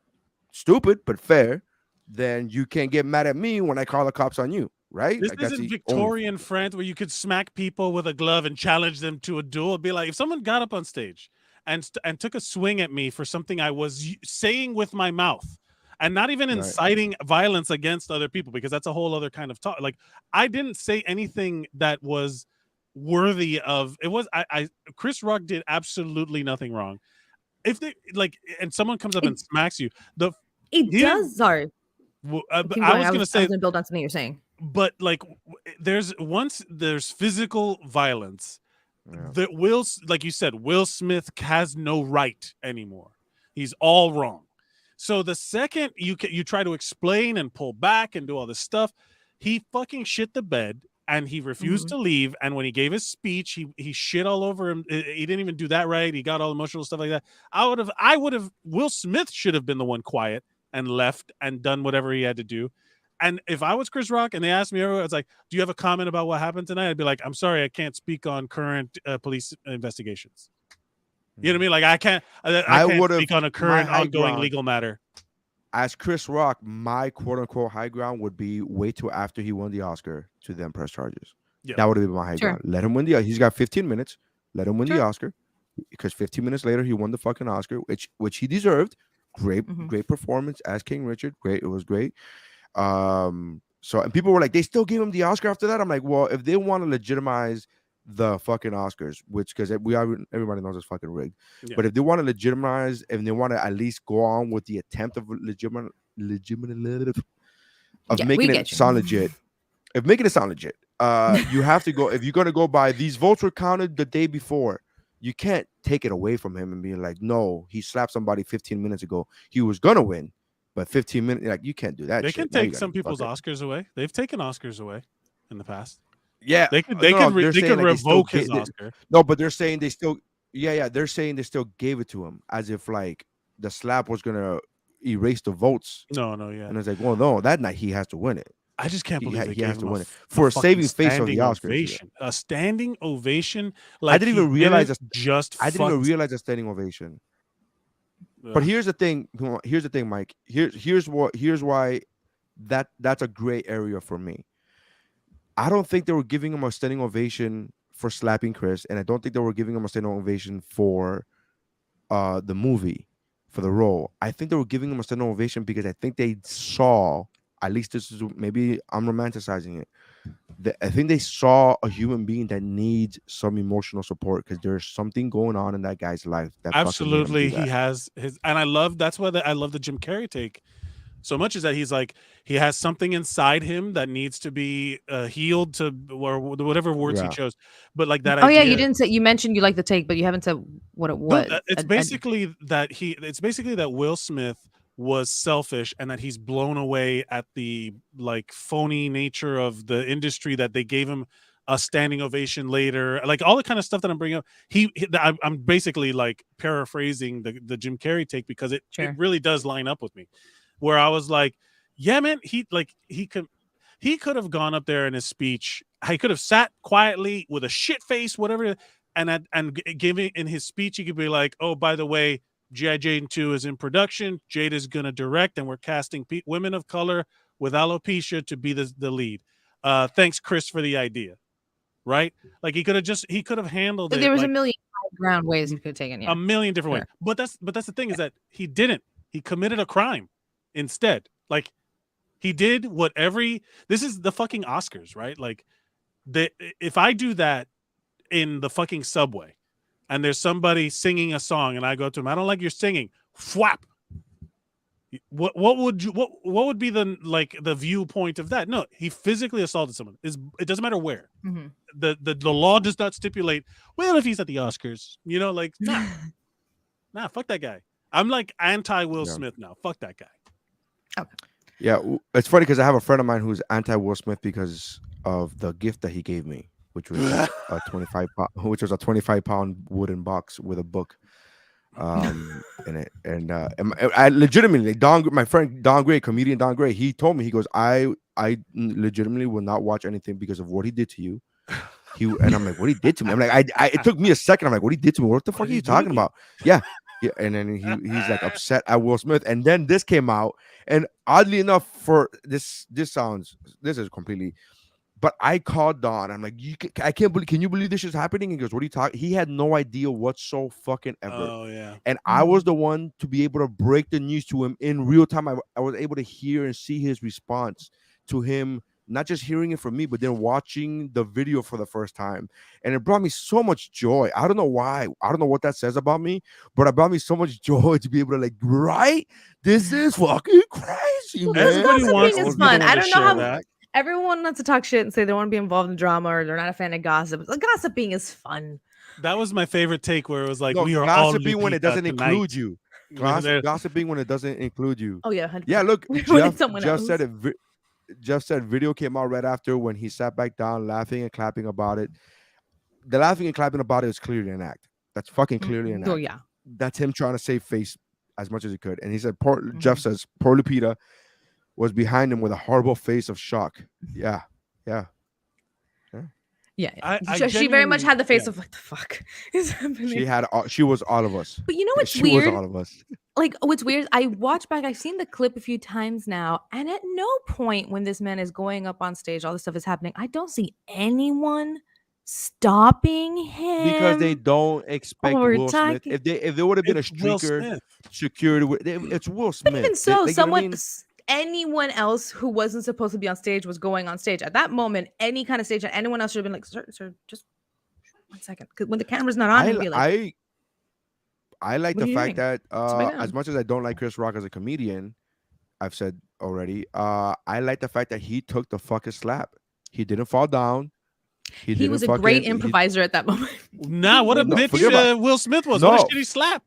Stupid, but fair. Then you can't get mad at me when I call the cops on you, right? This like, isn't Victorian France where you could smack people with a glove and challenge them to a duel. It'd be like if someone got up on stage and took a swing at me for something I was saying with my mouth. And not even inciting violence against other people, because that's a whole other kind of talk. Like, I didn't say anything that was worthy of it. Was Chris Rock did absolutely nothing wrong. If they like, and someone comes up and smacks you, I was going to build on something you're saying, but like, there's physical violence that like you said, Will Smith has no right anymore. He's all wrong. So the second you try to explain and pull back and do all this stuff, he fucking shit the bed and he refused to leave. And when he gave his speech, he shit all over him. He didn't even do that right. He got all emotional stuff like that. I would have. Will Smith should have been the one quiet and left and done whatever he had to do. And if I was Chris Rock and they asked me, it's like, do you have a comment about what happened tonight? I'd be like, I'm sorry, I can't speak on current police investigations. You know what I mean? Like I can't speak on a current ongoing legal matter. As Chris Rock, my quote unquote high ground would be wait till after he won the Oscar to then press charges. Yeah. That would have been my high ground. Let him win he's got 15 minutes. Let him win the Oscar. Because 15 minutes later he won the fucking Oscar, which he deserved. Great performance as King Richard. Great. It was great. And people were like, they still gave him the Oscar after that. I'm like, well, if they want to legitimize the fucking Oscars, which because everybody knows it's fucking rigged, but if they want to legitimize and they want to at least go on with the attempt of making it sound legit, you have to go. If you're gonna go by these votes were counted the day before, you can't take it away from him and be like, no, he slapped somebody 15 minutes ago. He was gonna win, but 15 minutes, like you can't do that. They shit. can Now you take gotta some be people's fucking- Oscars away. They've taken Oscars away in the past. Yeah, They could no, no, they're they saying, could like, they still revoke his they- Oscar. No, but they're saying they still, yeah, they're saying they still gave it to him as if like the slap was gonna erase the votes. No, yeah. And it's like, well, no, that night he has to win it. I just can't believe they he has gave to him win a it for a fucking saving face of the standing Oscars. Yeah. ovation. A standing ovation. Like I didn't even realize just. I didn't even fucked- realize a standing ovation. But Ugh. here's the thing. Here's the thing, Mike. Here's why that's a gray area for me. I don't think they were giving him a standing ovation for slapping Chris, and I don't think they were giving him a standing ovation for the movie, for the role. I think they were giving him a standing ovation because I think they saw, at least this is, maybe I'm romanticizing it, I think they saw a human being that needs some emotional support because there's something going on in that guy's life. That Absolutely, fucking made him do he that. has his, and I love that's why I love the Jim Carrey take so much, is that he's like, he has something inside him that needs to be healed, to, or whatever words he Yeah. chose, but like that. Oh yeah, idea- you didn't say, you mentioned you like the take, but you haven't said what it No, was. it's basically that it's basically that Will Smith was selfish and that he's blown away at the like phony nature of the industry, that they gave him a standing ovation later, like all the kind of stuff that I'm bringing up. I'm basically like paraphrasing the Jim Carrey take, because it really does line up with me, where I was like, yeah, man, he could have gone up there in his speech. He could have sat quietly with a shit face, whatever, and giving in his speech, he could be like, oh, by the way, G.I. Jane 2 is in production. Jade is going to direct, and we're casting women of color with alopecia to be the lead. Thanks, Chris, for the idea. Right? Like he could have handled it. There was like, a million ground ways you could have taken. Yeah. a million different ways. But that's the thing, is that he didn't. He committed a crime instead. Like he did what this is the fucking Oscars, right? Like if I do that in the fucking subway, and there's somebody singing a song, and I go to him, I don't like your singing. Fwap. What would be the viewpoint of that? No, he physically assaulted someone. It doesn't matter where. Mm-hmm. The law does not stipulate, well, if he's at the Oscars, like nah, fuck that guy. I'm like anti Will Smith now. Fuck that guy. Okay. Yeah, it's funny because I have a friend of mine who's anti Will Smith because of the gift that he gave me, which was a 25-pound wooden box with a book in it. And I legitimately, my friend Don Gray, comedian Don Gray, he told me, he goes, I legitimately will not watch anything because of what he did to you. And I'm like, what he did to me? I'm like, it took me a second. I'm like, what he did to me? What the fuck are you talking about? Yeah. And then he's like upset at Will Smith. And then this came out, and oddly enough, for this is completely. But I called Don. I'm like, I can't believe. Can you believe this is happening? He goes, "What are you talking?" He had no idea whatsoever. Oh yeah. And I was the one to be able to break the news to him in real time. I was able to hear and see his response to him, not just hearing it from me, but then watching the video for the first time. And it brought me so much joy. I don't know why. I don't know what that says about me, but it brought me so much joy to be able to like, right? This is fucking crazy, man. Everybody wants Gossiping is to fun. be I able don't to know how share that. everyone wants to talk shit and say they want to be involved in drama or they're not a fan of gossip. Gossiping is fun. That was my favorite take, where it was like, No, we are all gossiping when it doesn't tonight. include you. Gossiping when it doesn't include you. Oh yeah, 100%. Yeah. Look, When it's Jeff someone just said else. it. Jeff said video came out right after when he sat back down, laughing and clapping about it. The laughing and clapping about it is clearly an act. That's fucking clearly an act. Oh yeah. That's him trying to save face as much as he could. And he said, Jeff says, poor Lupita was behind him with a horrible face of shock. Yeah. Yeah. I She very much genuinely- had the face yeah. of what the fuck is happening. She was all of us. But you know what's She weird? was all of us. Like, what's weird? I watched back. I've seen the clip a few times now, and at no point when this man is going up on stage, all this stuff is happening. I don't see anyone stopping him Because they don't expect or Will Smith. talking. If there would have been a It's Will streaker, Smith. security, it's Will Smith. But even so, You know what I someone, mean? anyone else who wasn't supposed to be on stage was going on stage at that moment. Any kind of stage, and anyone else should have been like, "Sir, just 1 second." Because when the camera's not on, be like, I like What are the you fact doing? that Sit back as down. much as I don't like Chris Rock as a comedian, I've said already, I like the fact that he took the fucking slap. He didn't fall down. He was a great improviser at that moment. Nah, what a bitch Will Smith was. What a shitty slap.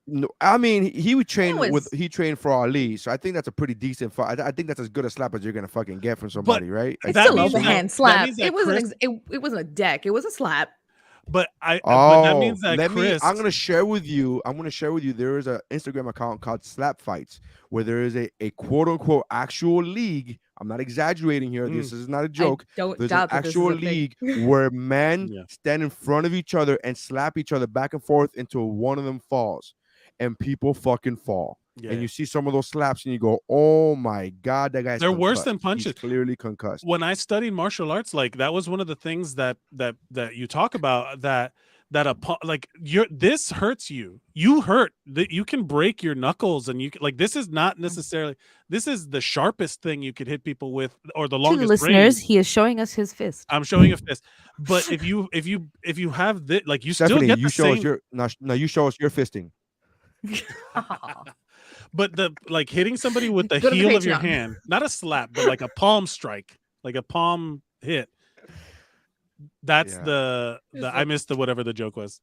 No, I mean he would train he trained for Ali, so I think that's a pretty decent fight. I think that's as good a slap as you're gonna fucking get from somebody, right? It's still overhand slap. It wasn't a deck. It was a slap. But that means that I'm gonna share with you. There is an Instagram account called Slap Fights where there is a quote unquote actual league. I'm not exaggerating here. This is not a joke. There's an actual league where men stand in front of each other and slap each other back and forth until one of them falls, and people fucking fall. Yeah. And you see some of those slaps and you go, oh my God, that guy's concussed. Worse than punches. He's clearly concussed. When I studied martial arts, like that was one of the things that you talk about this hurts you. You hurt that you can break your knuckles and you can, like, this is not necessarily, this is the sharpest thing you could hit people with or the longest. To the listeners, he is showing us his fist. I'm showing a fist. But if you have this, like you Stephanie, still get you the show same... us your now you show us your fisting. But like hitting somebody with the heel of your hand, not a slap, but like a palm strike, like a palm hit. That's I missed whatever the joke was.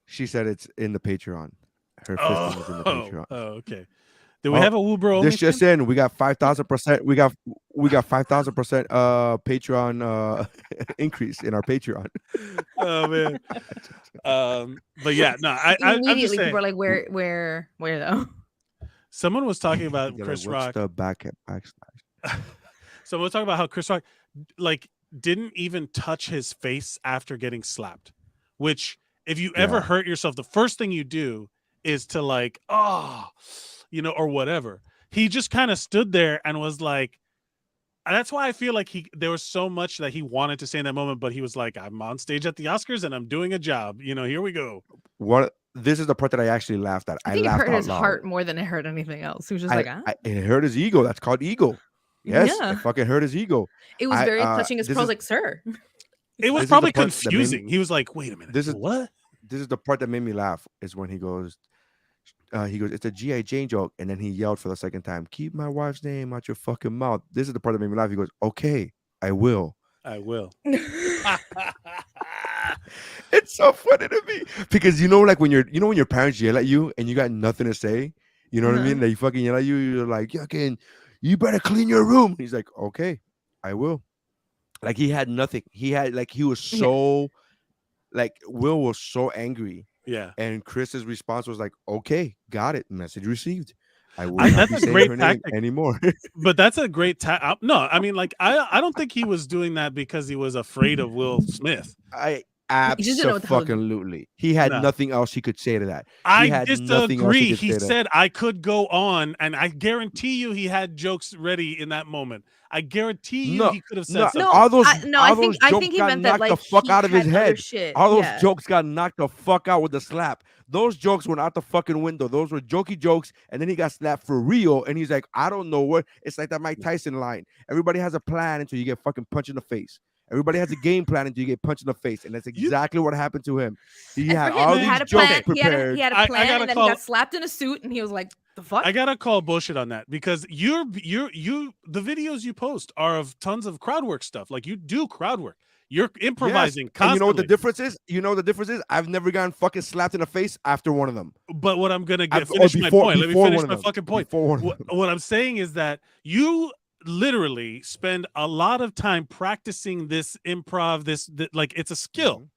She said it's in the Patreon. Her fisting is in the Patreon. Oh, okay. Do we have a WuBro? This just in, we got 5,000%. We got 5,000% Patreon increase in our Patreon. Oh man. But yeah, no, immediately people are like, where though? Someone was talking about Chris Rock. The backslash. Someone was talking about how Chris Rock like didn't even touch his face after getting slapped. Which, if you ever hurt yourself, the first thing you do is to like, or whatever. He just kind of stood there and was like, that's why I feel like there was so much that he wanted to say in that moment, but he was like, I'm on stage at the Oscars and I'm doing a job. Here we go. This is the part that I actually laughed at. I think it hurt his heart more than it hurt anything else. He was just it hurt his ego. That's called ego. Yes, it fucking hurt his ego. It was very touching. His pros, like, sir. It was probably confusing. He was like, wait a minute. What? This is the part that made me laugh, is when he goes, it's a G.I. Jane joke. And then he yelled for the second time, keep my wife's name out your fucking mouth. This is the part that made me laugh. He goes, okay, I will. It's so funny to me because like when your parents yell at you and you got nothing to say, you know what I mean? They fucking yell at you. You're like, you better clean your room. He's like, okay, I will. Like he had nothing. He was so Will was so angry. Yeah. And Chris's response was like, okay, got it. Message received. I will not be saying her name anymore. But that's a great no, I mean, like, I don't think he was doing that because he was afraid of Will Smith. Absolutely. He had nothing else he could say to that. I disagree. He said I could go on, and I guarantee you he had jokes ready in that moment. I guarantee you he could have said something. I think he meant that, like, the fuck out of his head. All those yeah. jokes got knocked the fuck out with the slap. Those jokes went out the fucking window. Those were jokey jokes, and then he got slapped for real, and he's like, I don't know what. It's like that Mike Tyson line. Everybody has a plan until you get fucking punched in the face. Everybody has a game plan until you get punched in the face, and that's exactly what happened to him. He had all these jokes prepared. He had a plan, and then he got slapped in a suit, and he was like, "The fuck?" I gotta call bullshit on that because the videos you post are of tons of crowd work stuff. Like, you do crowd work. You're improvising constantly. And you know what the difference is? I've never gotten fucking slapped in the face after one of them. But what I'm gonna finish my point. Let me finish my fucking point. What I'm saying is that you literally spend a lot of time practicing this improv, like, it's a skill.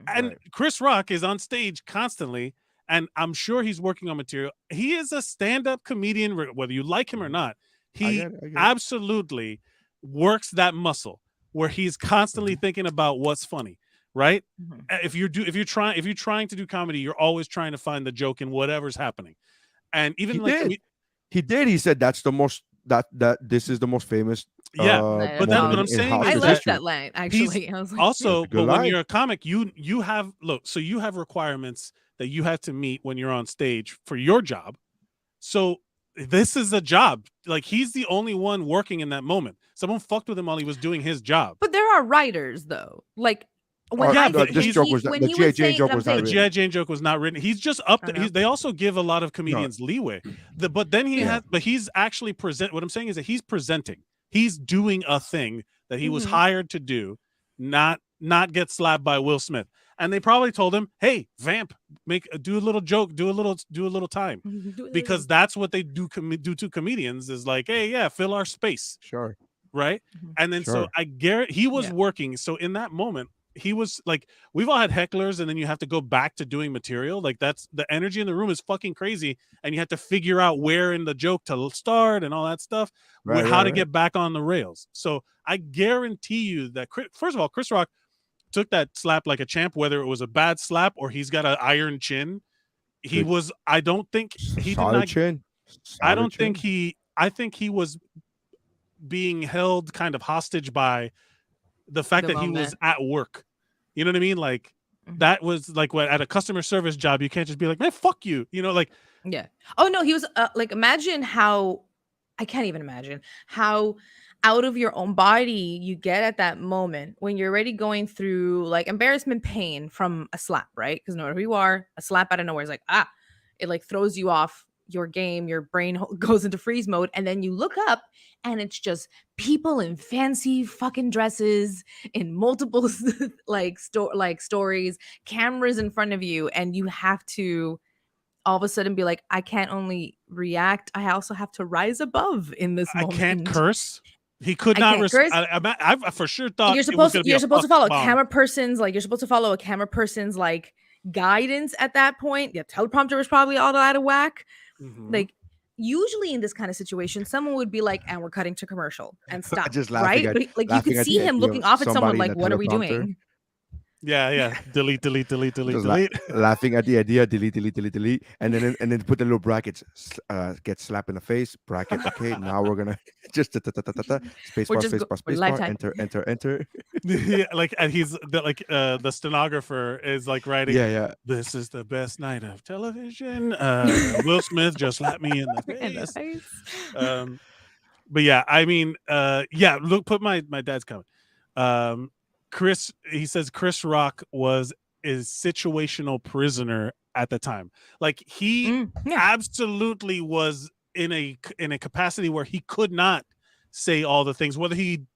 And Chris Rock is on stage constantly, and I'm sure he's working on material. He is a stand-up comedian, whether you like him or not. He absolutely works that muscle where he's constantly thinking about what's funny, right? If you're trying to do comedy, you're always trying to find the joke in whatever's happening. And even he said that's the most that this is the most famous. Yeah, but that's what I'm saying. I love that line, actually. I was like, also, but when you're a comic, you have requirements that you have to meet when you're on stage for your job. So this is a job. Like, he's the only one working in that moment. Someone fucked with him while he was doing his job. But there are writers, though. Like, the G.I. Jane joke was not written. He's just up to, they also give a lot of comedians leeway. But he's actually what I'm saying is that he's presenting. He's doing a thing that he was hired to do, not get slapped by Will Smith. And they probably told him, "Hey, vamp, do a little joke, do a little time," because that's what they do to comedians is like, "Hey, yeah, fill our space." Sure. Right. And then so I guarantee he was working. So in that moment, he was like, we've all had hecklers, and then you have to go back to doing material. Like that's the energy in the room is fucking crazy, and you have to figure out where in the joke to start and all that stuff, how to get back on the rails. So I guarantee you that first of all, Chris Rock took that slap like a champ, whether it was a bad slap or he's got an iron chin. He was. I don't think he solid did not. Chin. I don't think he. I think he was being held kind of hostage by the fact that he was at work. You know what I mean? Like that was like what at a customer service job, you can't just be like, "Man, fuck you." You know, like Oh no, he was like, imagine how I can't even imagine how out of your own body you get at that moment when you're already going through like embarrassment pain from a slap, right? Because no matter who you are, a slap out of nowhere is like, it like throws you off your game, your brain goes into freeze mode, and then you look up and it's just people in fancy fucking dresses in multiple stories, cameras in front of you, and you have to all of a sudden be like, I can't only react, I also have to rise above in this moment. I can't curse. He could not curse. I for sure thought you're supposed to follow a camera person's like guidance at that point. The teleprompter was probably all out of whack. Like usually in this kind of situation, someone would be like, "And we're cutting to commercial and stop." Just right? But like you could see him looking off at someone like, "What are we doing?" Yeah. Delete. Laughing at the idea, delete, and then put the little brackets. Get slapped in the face. Bracket. Okay, now we're gonna just space bar. Enter. Yeah, like and he's the stenographer is like writing. Yeah. This is the best night of television. Will Smith just slapped me in the face. But yeah, I mean, look, put my dad's comment. He says Chris Rock was a situational prisoner at the time. Like he absolutely was in a capacity where he could not say all the things, whether he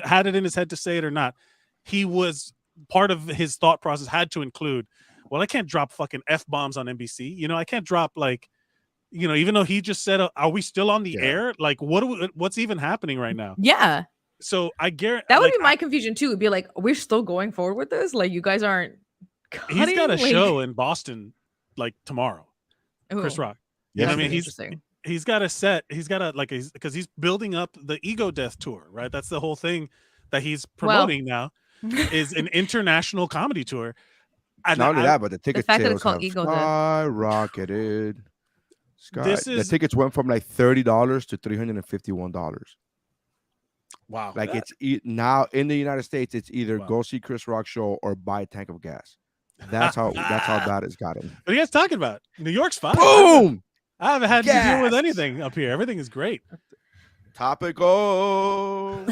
had it in his head to say it or not. He was part of his thought process had to include, well, I can't drop fucking F-bombs on NBC. You know, I can't drop even though he just said, are we still on the air? Like what's even happening right now? Yeah. So I guarantee that would be my confusion too. It'd be like, we're still going forward with this. Like you guys aren't. He's got a show in Boston like tomorrow. Chris Rock. Yeah, I mean he's got a set. He's got because he's building up the Ego Death tour, right? That's the whole thing that he's promoting now is an international comedy tour. And not only that, but the ticket fact that sales it's called Ego Death skyrocketed. The tickets went from like $30 to $351. Wow. Like it's now in the United States, it's either go see Chris Rock show or buy a tank of gas. That's how bad it's gotten. What are you guys talking about? New York's fine. Boom! I haven't had to deal with anything up here. Everything is great. Topical.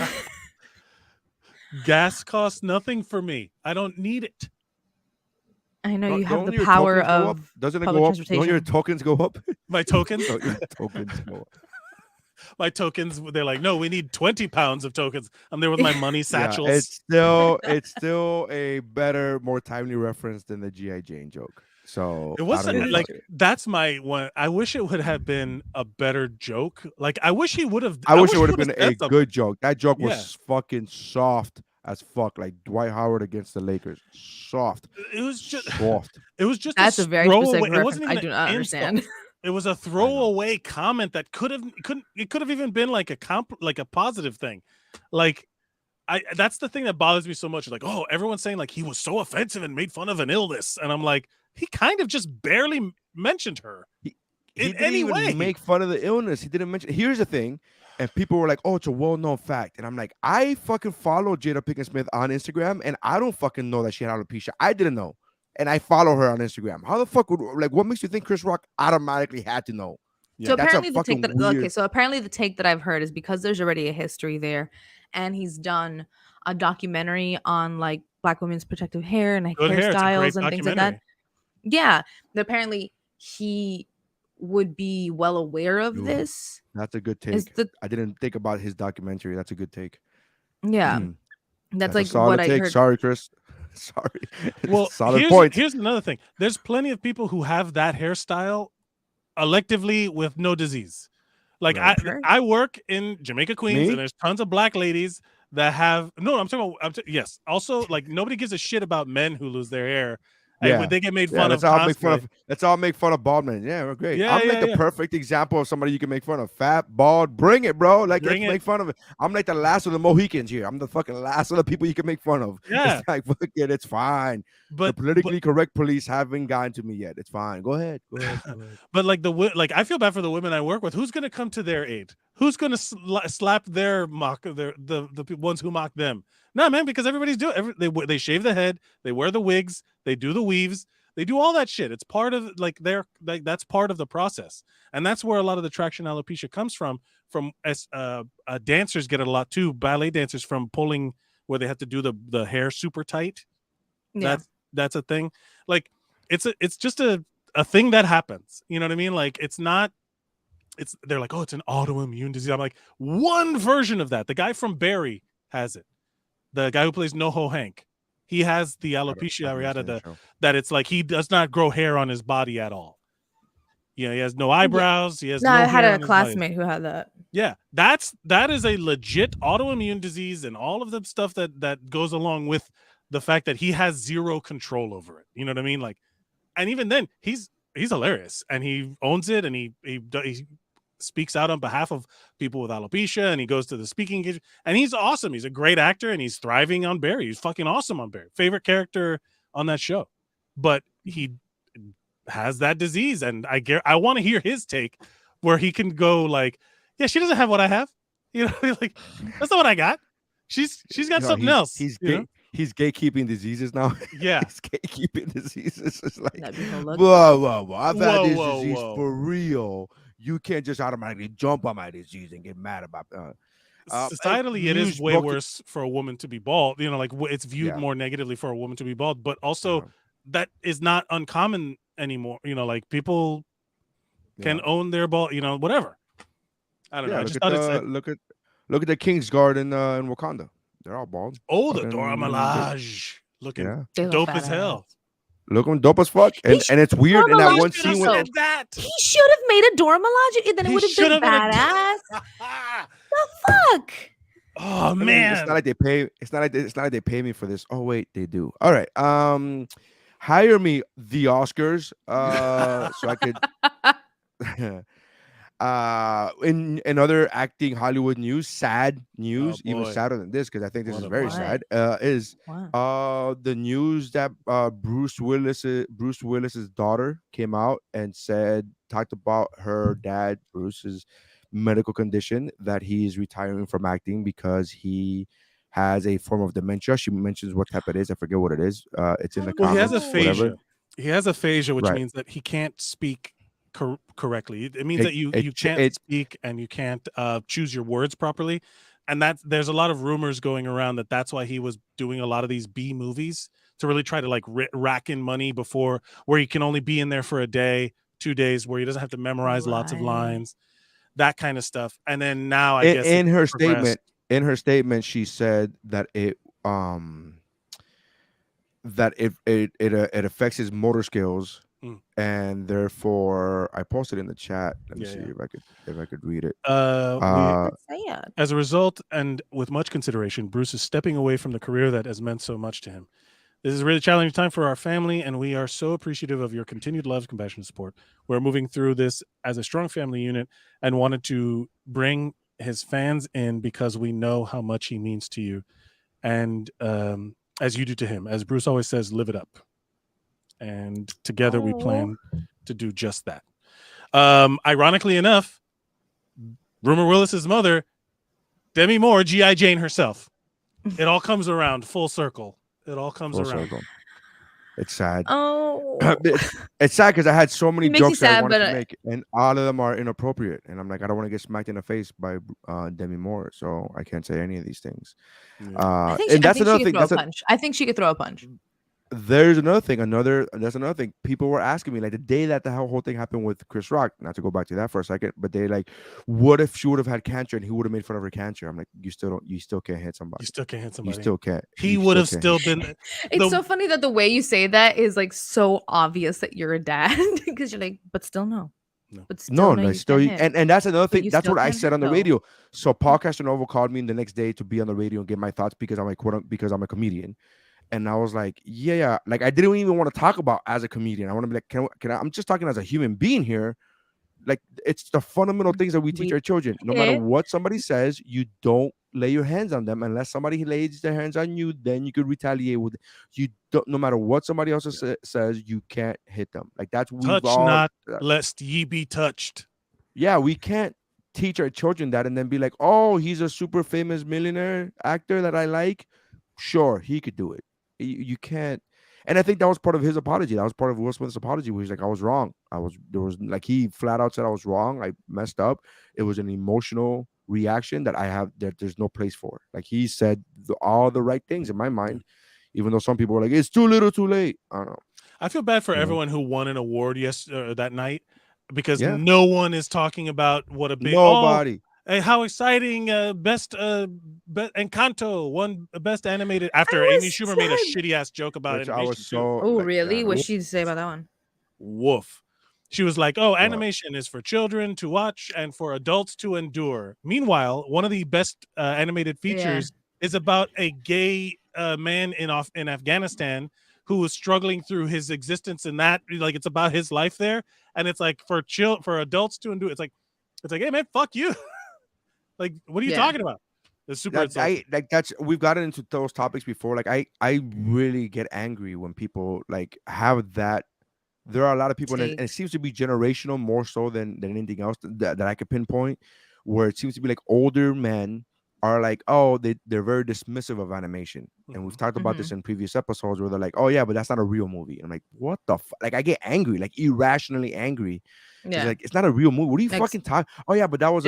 Gas costs nothing for me. I don't need it. I know you have the power of doesn't it go up? Don't your tokens go up? My tokens? Tokens go up. My tokens, they're like, no, we need 20 pounds of tokens. I'm there with my money satchels. It's still a better, more timely reference than the G.I. Jane joke. So it wasn't like that's my one. I wish it would have been a better joke. Like I wish he would have. I wish it would have been a good joke. That joke was fucking soft as fuck, like Dwight Howard against the Lakers. Soft. It was just soft. It was just that's a very specific reference. It wasn't even I do not understand. It was a throwaway comment that could have even been like a positive thing. Like that's the thing that bothers me so much. Like, oh, everyone's saying like he was so offensive and made fun of an illness, and I'm like, he kind of just barely mentioned her. He didn't even make fun of the illness. He didn't mention. Here's the thing, and people were like, "Oh, it's a well-known fact," and I'm like, I fucking follow Jada Pinkett Smith on Instagram, and I don't fucking know that she had alopecia. I didn't know. And I follow her on Instagram. How the fuck what makes you think Chris Rock automatically had to know? So apparently the take that I've heard is because there's already a history there, and he's done a documentary on like Black women's protective hair and like hairstyles and things like that. Yeah, apparently he would be well aware of Ooh, this. That's a good Is take. I didn't think about his documentary. That's a good take. yeah, that's That's a like solid what I take. heard. Sorry, Chris. Sorry. Well, Solid points. here's another thing. There's plenty of people who have that hairstyle electively with no disease. Like Right. I work in Jamaica, Queens, Me? and there's tons of black ladies that have no. I'm talking about yes. Also, like nobody gives a shit about men who lose their hair. Yeah. And they get made fun let's of all constantly. make fun of. Let's all make fun of bald men. Yeah, we're great. Yeah, I'm like the perfect example of somebody you can make fun of. Fat, bald, bring it, bro. Like Bring let's it. make fun of it. I'm like the last of the Mohicans here. I'm the fucking last of the people you can make fun of. Yeah. It's like fuck it, it's fine. The politically correct police haven't gotten to me yet. It's fine. Go ahead. Go ahead. Go ahead. But like I feel bad for the women I work with. Who's gonna come to their aid? Who's gonna slap their the ones who mock them? No, man, because everybody's doing they shave the head, they wear the wigs, they do the weaves, they do all that shit. It's part of that's part of the process, and that's where a lot of the traction alopecia comes from. Dancers get it a lot too. Ballet dancers from pulling where they have to do the hair super tight. Yeah. That's a thing. Like it's just a thing that happens. You know what I mean? Like they're like, oh, it's an autoimmune disease. I'm like, one version of that. The guy from Barry has it. The guy who plays NoHo Hank, he has the alopecia areata that it's like he does not grow hair on his body at all. You know, he has no eyebrows. He has no I had hair a on his classmate body. who had that. Yeah, that is a legit autoimmune disease, and all of the stuff that goes along with the fact that he has zero control over it. You know what I mean? Like, and even then, he's hilarious, and he owns it, and he speaks out on behalf of people with alopecia, and he goes to the speaking engagement, and he's awesome. He's a great actor, and he's thriving on Barry. He's fucking awesome on Barry. Favorite character on that show, but he has that disease, and I want to hear his take, where he can go like, yeah, she doesn't have what I have. You know, like that's not what I got. She's got something else. He's he's gatekeeping diseases now. Yeah, he's gatekeeping diseases. It's like, whoa. whoa. I've had this Whoa, disease whoa. for real. You can't just automatically jump on my disease and get mad about societally it is way worse for a woman to be bald. You know, like it's viewed more negatively for a woman to be bald, but also that is not uncommon anymore. You know, like people can own their bald, you know, whatever. I don't know. I just thought look at the King's Guard in Wakanda. They're all bald. Oh, the Dora Milaje looking dope as hell. Looking dope as fuck. And it's weird in that one scene when he should have made a Dora Milaje, then it would have been badass. The fuck? Oh man. It's not like they pay. It's not like they pay me for this. Oh wait, they do. All right. Hire me, the Oscars, so I could. In other acting Hollywood news, sad news, even sadder than this, because I think this is very sad, is the news that Bruce Willis's daughter came out and talked about her dad Bruce's medical condition, that he is retiring from acting because he has a form of dementia. She mentions what type it is. I forget what it is. It's in the comments. He has aphasia. Whatever. He has aphasia, which means that he can't speak correctly. It means that you can't speak and you can't choose your words properly, and there's a lot of rumors going around that's why he was doing a lot of these B movies to really try to like rack in money before, where he can only be in there for a day, 2 days, where he doesn't have to memorize lots of lines, that kind of stuff. And then now I guess in her statement she said that it affects his motor skills. And therefore, I posted in the chat. Let me see if I could read it. As a result, and with much consideration, Bruce is stepping away from the career that has meant so much to him. This is a really challenging time for our family, and we are so appreciative of your continued love, compassion, and support. We're moving through this as a strong family unit, and wanted to bring his fans in because we know how much he means to you, and as you do to him. As Bruce always says, live it up. And together we plan to do just that. Ironically enough, Rumor Willis's mother, Demi Moore, G.I. Jane herself. It all comes around full circle. It all comes around. Circle. It's sad. Oh, it's sad because I had so many jokes that I wanted to make, and all of them are inappropriate. And I'm like, I don't want to get smacked in the face by Demi Moore, so I can't say any of these things. I think she could throw a punch. I think she could throw a punch. there's another thing. That's another thing. People were asking me like the day that the whole thing happened with Chris Rock. Not to go back to that for a second, but they like, what if she would have had cancer and he would have made fun of her cancer? I'm like, you still can't hit somebody. You still can't hit somebody. You still can't. He would have still been. It's so funny that the way you say that is like so obvious that you're a dad because you're like, but still no. But still and that's another thing. That's what I said on the radio. radio. So Paul Casanova called me the next day to be on the radio and get my thoughts because I'm a comedian. And I was like, yeah, like I didn't even want to talk about as a comedian. I want to be like, can I? I'm just talking as a human being here. Like it's the fundamental things that we teach our children. No matter what somebody says, you don't lay your hands on them unless somebody lays their hands on you. Then you could retaliate with you. Don't, no matter what somebody else says, you can't hit them. Like that's touch not lest ye be touched. Yeah, we can't teach our children that and then be like, oh, he's a super famous millionaire actor that I like. Sure, he could do it. You can't, and I think that was part of his apology. That was part of Will Smith's apology, where he's like, "I was wrong. He flat out said I was wrong. I messed up. It was an emotional reaction that there's no place for." Like he said all the right things in my mind, even though some people were like, "It's too little, too late." I don't know. I feel bad for everyone who won an award that night because no one is talking about what a big nobody. Hey, how exciting! Best Encanto won best animated after Amy Schumer made a shitty ass joke about animation. Really? What she say about that one? Woof. She was like, "Oh, animation is for children to watch and for adults to endure." Meanwhile, one of the best animated features is about a gay man in Afghanistan who was struggling through his existence in that. Like, it's about his life there, and it's like for adults to endure. It's like, hey man, fuck you. Like, what are you talking about? It's super. We've gotten into those topics before. Like, I really get angry when people like have that. There are a lot of people, and it seems to be generational more so than anything else that I could pinpoint, where it seems to be like older men are like, oh, they're very dismissive of animation. And we've talked about this in previous episodes where they're like, oh yeah, but that's not a real movie. And I'm like, what the like I get angry, like irrationally angry. Yeah. Like, it's not a real movie. What are you fucking talking? Oh yeah, but that was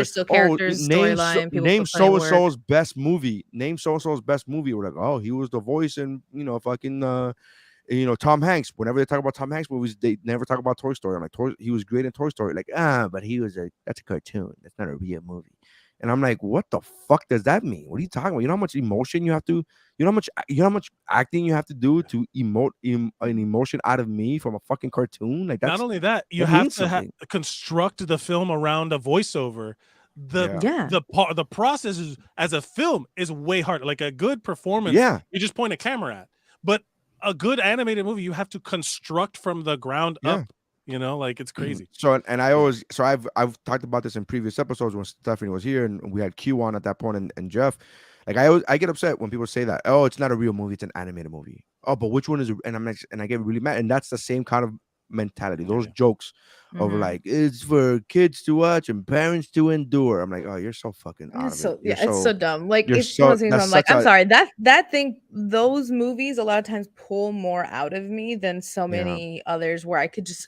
name so-and-so's best movie. Name so-and-so's best movie. We're like, oh, he was the voice in fucking Tom Hanks. Whenever they talk about Tom Hanks movies, they never talk about Toy Story. I'm like, he was great in Toy Story. Like, but that's a cartoon. That's not a real movie. And I'm like, what the fuck does that mean? What are you talking about? You know how much emotion you have to, you know how much acting you have to do to emote an emotion out of me from a fucking cartoon? Like, that's not only that, you have to construct the film around a voiceover. The process is, as a film, is way harder. Like a good performance, you just point a camera at. But a good animated movie, you have to construct from the ground up. You know, like it's crazy. So, and I've talked about this in previous episodes when Stephanie was here and we had Q on at that point and Jeff. Like I get upset when people say that, oh, it's not a real movie, it's an animated movie. Oh, but which one is it? And I get really mad. And that's the same kind of mentality. Those jokes of like, it's for kids to watch and parents to endure. I'm like, oh, you're so fucking out of it. It's so dumb. Like, it's one of those things where I'm like, I'm sorry, that thing, those movies a lot of times pull more out of me than so many others where I can see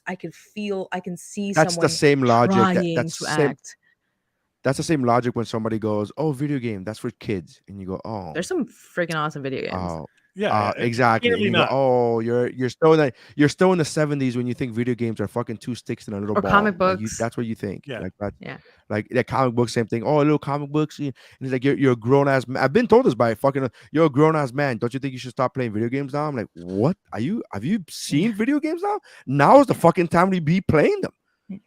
that's someone the same logic act. That's the same logic when somebody goes, oh, video game, that's for kids. And you go, oh, there's some freaking awesome video games. Oh, exactly. You go, oh, you're still in the 70s when you think video games are fucking two sticks in a little ball. Comic books. Like that's what you think. Yeah. Like that comic book, same thing. Oh, little comic books. And it's like you're a grown ass man. I've been told this by you're a grown ass man. Don't you think you should stop playing video games now? I'm like, what? Have you seen video games now? Now is the fucking time to be playing them.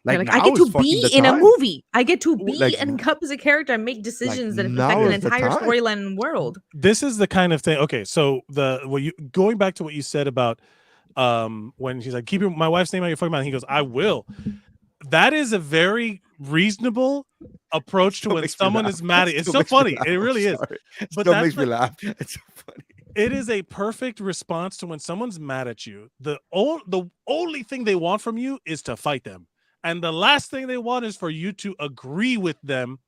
Like I get to be in a movie. I get to be and encompass a character and make decisions that affect an entire storyline and world. This is the kind of thing. Okay, so going back to what you said about when she's like, keep my wife's name out your fucking mouth. He goes, I will. That is a very reasonable approach to when someone is mad at you. It's so funny. It really is. But that makes me laugh. It's so funny. It is a perfect response to when someone's mad at you. The only thing they want from you is to fight them. And the last thing they want is for you to agree with them.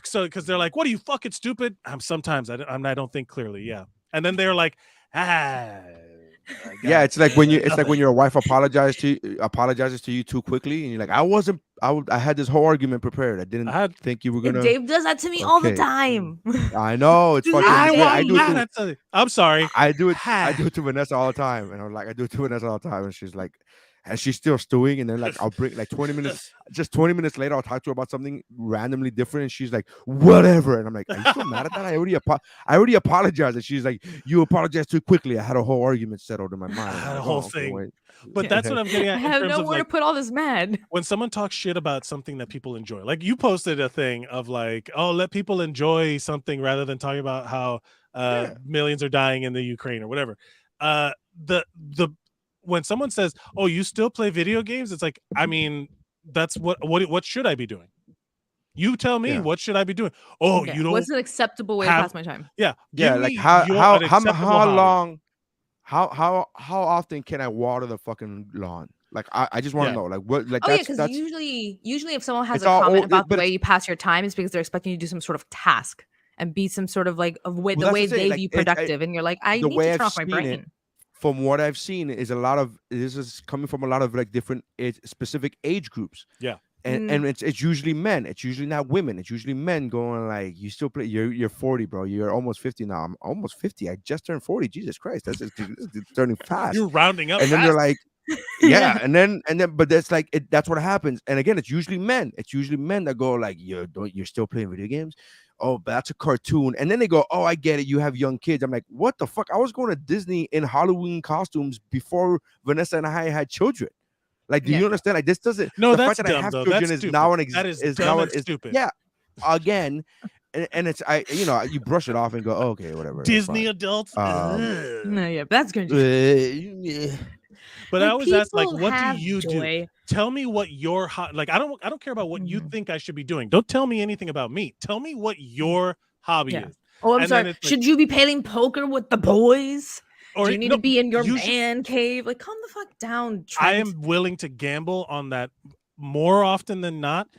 So, because they're like, what are you fucking stupid? Sometimes I don't think clearly. Yeah. And then they're like, it's like when your wife apologizes to you too quickly. And you're like, I wasn't I had this whole argument prepared. I didn't think you were gonna. Dave does that to me all the time. I know it's fucking. I do it too. I'm sorry. I do it. I do it to Vanessa all the time, and I'm like, I do it to Vanessa all the time, and she's like, and she's still stewing, and then like I'll bring like 20 minutes, just 20 minutes later, I'll talk to her about something randomly different, and she's like, whatever, and I'm like, are you still mad at that? I already apologized, and she's like, you apologized too quickly. I had a whole argument settled in my mind. I had like, a whole thing. But that's what I'm getting at. I have nowhere to put all this mad. When someone talks shit about something that people enjoy, like you posted a thing of like, oh, let people enjoy something rather than talking about how millions are dying in the Ukraine or whatever. When someone says, oh, you still play video games, it's like, I mean, that's what should I be doing? You tell me, what should I be doing? Oh, you don't. What's an acceptable way to pass my time? Yeah, like how long. How often can I water the fucking lawn? Like I just want to know, like what, like because usually if someone has a comment about the way you pass your time, it's because they're expecting you to do some sort of task and be some sort of like the way they view productive, and you're like, I need to turn off my brain. From what I've seen, is this is coming from a lot of like different specific age groups. Yeah. And it's usually men. It's usually not women. It's usually men going like, you still play. You're 40, bro. You're almost 50 now. I'm almost 50. I just turned 40. Jesus Christ, this is turning fast. You're rounding up. And then they're like, yeah. and then, but that's like that's what happens. And again, it's usually men. It's usually men that go like, you're still playing video games. Oh, but that's a cartoon. And then they go, oh, I get it. You have young kids. I'm like, what the fuck? I was going to Disney in Halloween costumes before Vanessa and I had children. Like, do you understand? Like, this doesn't. No, the that's fact that dumb, I have though. children That's is stupid. now That is dumb and stupid. Yeah, again, and it's you brush it off and go, oh, okay, whatever. Disney adults. No, but that's gonna. But I always ask, like, what do you do? Tell me what your like. I don't care about what you think I should be doing. Don't tell me anything about me. Tell me what your hobby is. Oh, I'm sorry. Should you be playing poker with the boys? Or do you need to be in your man cave? Like, calm the fuck down. I am willing to gamble on that more often than not.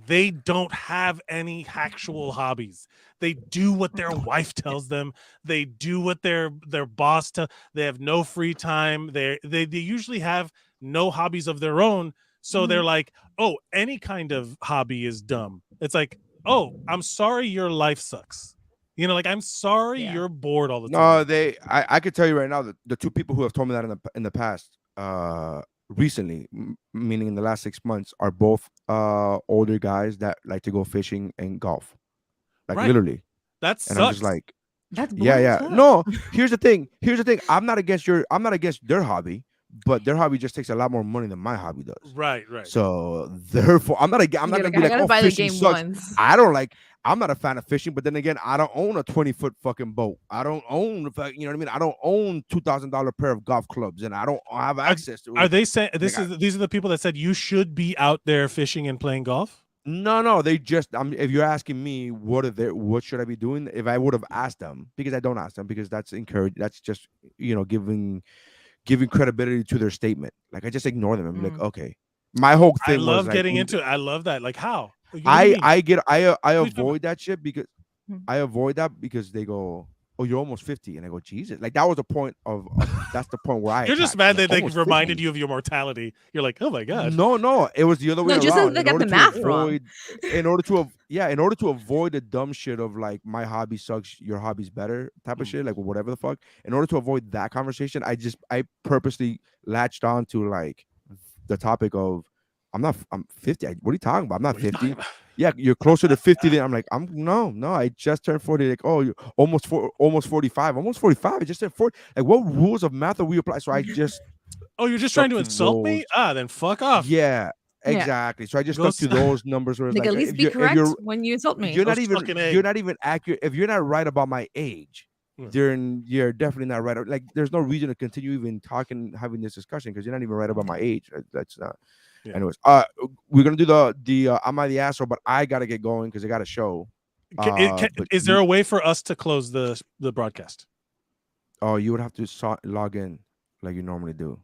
They don't have any actual hobbies. They do what their wife tells them. They do what their boss tells. They have no free time. They usually have no hobbies of their own. So they're like, oh, any kind of hobby is dumb. It's like, oh, I'm sorry your life sucks. You know, like, I'm sorry you're bored all the time. No, I could tell you right now that the two people who have told me that in the past, recently, meaning in the last 6 months, are both older guys that like to go fishing and golf. Like, literally. That and sucks. I'm just like, that's yeah. No, here's the thing. I'm not against their hobby, but their hobby just takes a lot more money than my hobby does. Right. So therefore, I'm not gonna be like, oh, fishing sucks. I'm not a fan of fishing, but then again, I don't own a 20-foot fucking boat. I don't own, you know what I mean? I don't own $2,000 pair of golf clubs, and I don't have access to it. Are they saying these are the people that said you should be out there fishing and playing golf? No, they just. If you're asking me what should I be doing, if I would have asked them, because I don't ask them, because that's encouraged. That's just giving credibility to their statement. Like, I just ignore them. I'm like, okay. My whole thing. I love was getting like, into it. I love that. Like, how? I avoid that shit because they go, oh, you're almost 50, and I go, Jesus, like that was the point of that's the point where you're just mad that they reminded you of your mortality. You're like, oh my god. No, it was the other way around. Just they got the math wrong. In order to avoid the dumb shit of like, my hobby sucks, your hobby's better type of shit, like whatever the fuck. In order to avoid that conversation, I purposely latched on to like the topic of, I'm 50. What are you talking about? I'm not 50. Yeah, you're closer to 50 than I'm like, no, I just turned 40. Like, oh, you're almost 45. Almost 45. I just turned 40. Like, what rules of math are we apply? So I just oh, you're just trying to insult me? Then fuck off. Yeah, exactly. So I just stuck to those numbers where it's like, at least be correct when you insult me. You're not even accurate. If you're not right about my age, then you're definitely not right. Like, there's no reason to continue even having this discussion, because you're not even right about my age. That's not. Yeah. Anyways, we're gonna do the I'm I the asshole, but I gotta get going because I got a show. Is there a way for us to close the broadcast? Oh, you would have to log in like you normally do.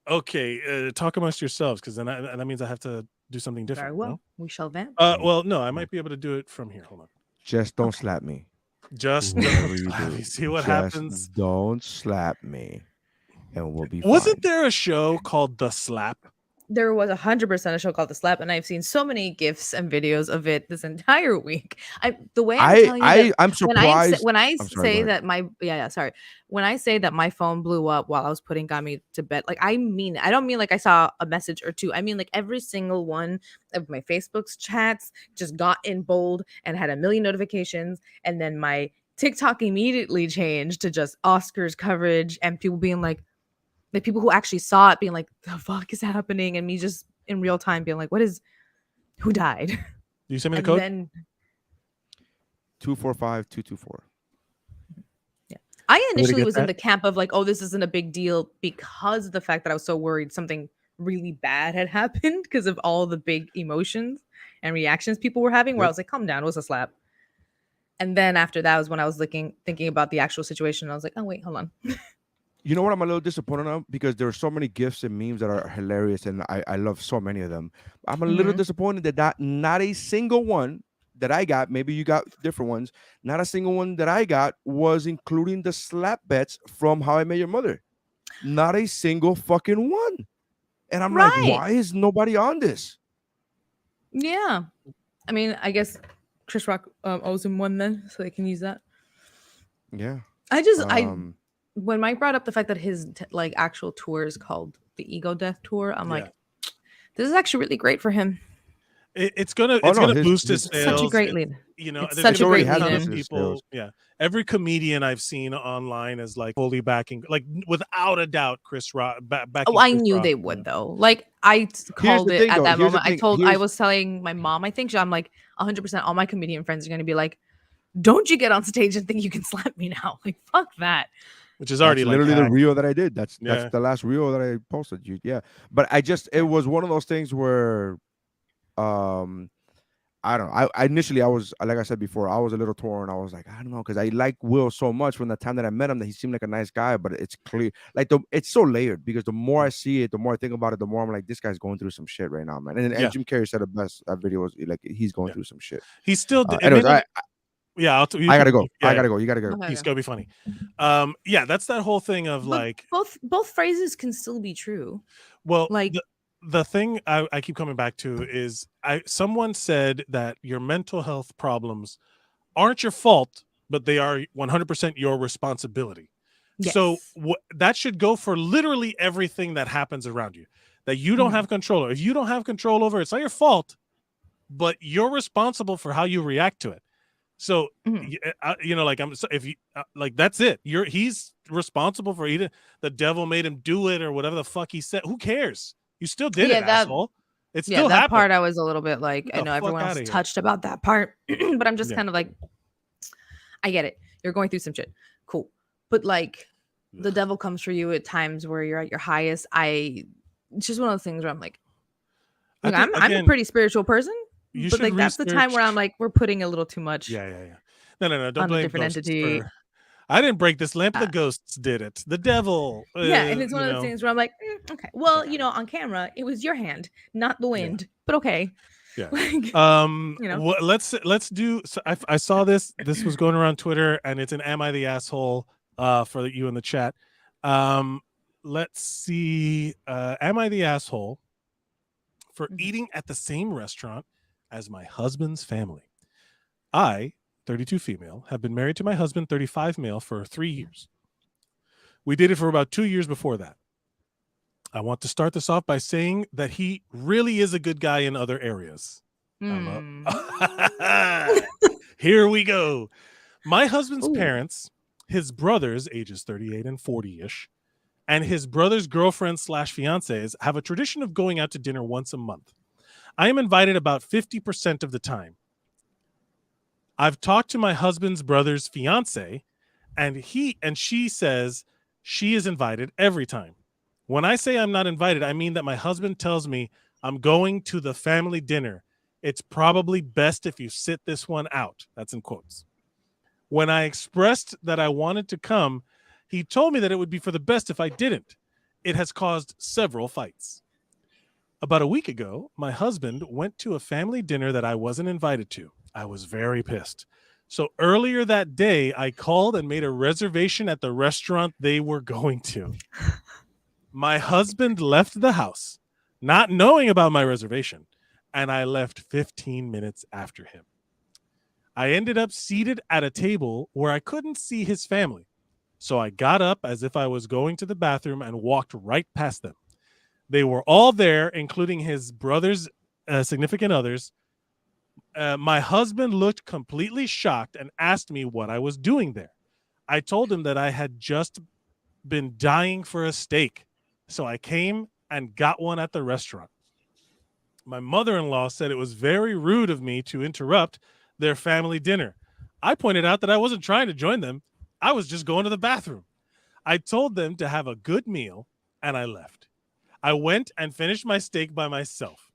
Okay, talk amongst yourselves, because then that means I have to do something different. Very well, we shall then. Well, no, I might be able to do it from here. Hold on. Just don't slap me. Just don't. See what happens. Don't slap me, and we'll be. Wasn't there a show called The Slap? there was 100% a show called The Slap, and I've seen so many gifs and videos of it this entire week. The way I'm telling you that I'm surprised. when I I'm sorry, go say ahead. that sorry. When I say that my phone blew up while I was putting Gami to bed, like I mean, I don't mean like I saw a message or two. I mean like every single one of my Facebook's chats just got in bold and had a million notifications, and then my TikTok immediately changed to just Oscars coverage and people being like, the people who actually saw it being like, the fuck is happening? And me just in real time being like, who died? You send me the And code? then 245-224. yeah. I to initially get was in that? the camp of like, oh, this isn't a big deal because of the fact that I was so worried something really bad had happened because of all the big emotions and reactions people were having, where I Yep. was like, calm down, it was a slap. And then after that was when I was thinking about the actual situation. And I was like, oh wait, hold on. You know what I'm a little disappointed of? Because there are so many gifs and memes that are hilarious, and I love so many of them. I'm a little disappointed that not a single one that I got, maybe you got different ones, not a single one that I got was including the slap bets from How I Met Your Mother. Not a single fucking one. And I'm like, Right. why is nobody on this? Yeah. I mean, I guess Chris Rock owes him one then, so they can use that. Yeah. When Mike brought up the fact that his like actual tour is called the Ego Death Tour, I'm like, this is actually really great for him. It's gonna boost his sales. Such a great lead. You know, it's such a great lead. Of people, yeah. Every comedian I've seen online is like fully backing, like without a doubt, Chris Rock. I knew they would though. Like I called it at that moment. I was telling my mom, I think I'm like 100%. All my comedian friends are gonna be like, "Don't you get on stage and think you can slap me now? Like fuck that." Which is already literally like the reel that I did. That's the last reel that I posted. But it was one of those things where, I don't know. I initially was, like I said before, I was a little torn. I was like, I don't know, because I like Will so much from the time that I met him that he seemed like a nice guy. But it's clear, like it's so layered because the more I see it, the more I think about it, the more I'm like, this guy's going through some shit right now, man. And Jim Carrey said the best. That video was like he's going through some shit. He's still. Anyways, I gotta go. Yeah, I gotta go. You gotta go. Okay. He's gonna be funny. That's that whole thing of like both phrases can still be true. Well, like the thing I keep coming back to is someone said that your mental health problems aren't your fault, but they are 100% your responsibility. Yes. So that should go for literally everything that happens around you that you don't have control over. If you don't have control over, it's not your fault, but you're responsible for how you react to it. So like like that's it. He's responsible for either the devil made him do it or whatever the fuck he said. Who cares? You still did it, asshole. It's still that happened. Part I was a little bit like, I know everyone else touched about that part, but I'm just kind of like, I get it. You're going through some shit. Cool. But like the devil comes for you at times where you're at your highest. It's just one of those things where I'm like I'm a pretty spiritual person. But like that's the time where I'm like, we're putting a little too much. Yeah. No. Don't blame a different entity. I didn't break this lamp. The ghosts did it. The devil. And it's one of those things where I'm like, okay. Well, on camera, it was your hand, not the wind. But okay. Yeah. Let's do. So I saw this. This was going around Twitter, and it's an "Am I the asshole?" For you in the chat. Let's see. Am I the asshole for eating at the same restaurant as my husband's family? I, 32 female, have been married to my husband, 35 male, for 3 years. We dated for about 2 years before that. I want to start this off by saying that he really is a good guy in other areas. Here we go. My husband's parents, his brothers, ages 38 and 40-ish, and his brother's girlfriend / fiancés have a tradition of going out to dinner once a month. I am invited about 50% of the time. I've talked to my husband's brother's fiance, and she says she is invited every time. When I say I'm not invited, I mean that my husband tells me I'm going to the family dinner. It's probably best if you sit this one out. That's in quotes. When I expressed that I wanted to come, he told me that it would be for the best if I didn't. It has caused several fights. About a week ago, my husband went to a family dinner that I wasn't invited to. I was very pissed. So earlier that day, I called and made a reservation at the restaurant they were going to. My husband left the house. not knowing about my reservation, and I left 15 minutes after him. I ended up seated at a table where I couldn't see his family. So I got up as if I was going to the bathroom and walked right past them. They were all there, including his brother's significant others. My husband looked completely shocked and asked me what I was doing there. I told him that I had just been dying for a steak. So I came and got one at the restaurant. My mother-in-law said it was very rude of me to interrupt their family dinner. I pointed out that I wasn't trying to join them. I was just going to the bathroom. I told them to have a good meal, and I left. I went and finished my steak by myself.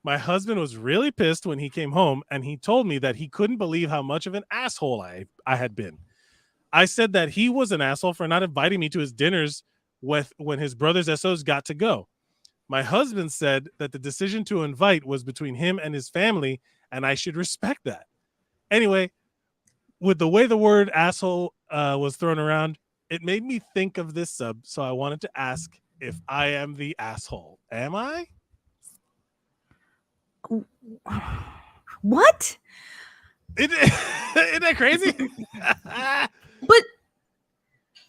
My husband was really pissed when he came home, and he told me that he couldn't believe how much of an asshole I had been. I said that he was an asshole for not inviting me to his dinners when his brother's SOs got to go. My husband said that the decision to invite was between him and his family, and I should respect that. Anyway, with the way the word asshole was thrown around, it made me think of this sub, so I wanted to ask if I am the asshole. Am I? What? Isn't that crazy? But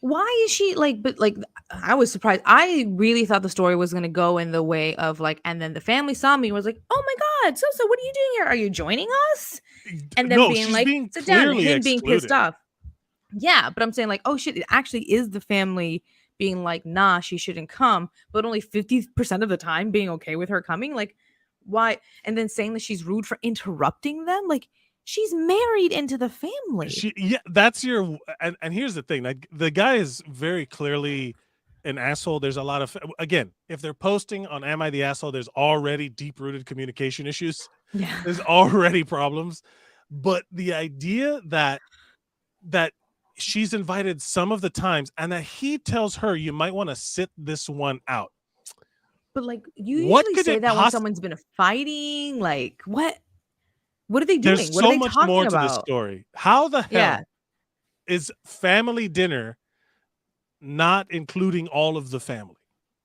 why is she like, but like, I was surprised. I really thought the story was going to go in the way of like, and then the family saw me and was like, oh my God, so what are you doing here? Are you joining us? And then being like, sit down, him being pissed off. Yeah, but I'm saying like, oh shit, it actually is the family being like, nah, she shouldn't come, but only 50% of the time being okay with her coming. Like, why? And then saying that she's rude for interrupting them. Like, she's married into the family. That's your and here's the thing. Like, the guy is very clearly an asshole. There's a lot of, again, if they're posting on Am I the Asshole, there's already deep-rooted communication issues. Yeah. There's already problems. But the idea that she's invited some of the times and that he tells her you might want to sit this one out. But like, you usually say that when someone's been fighting. Like, what are they doing? There's what are so they much talking more about? to this story. How the hell is family dinner not including all of the family?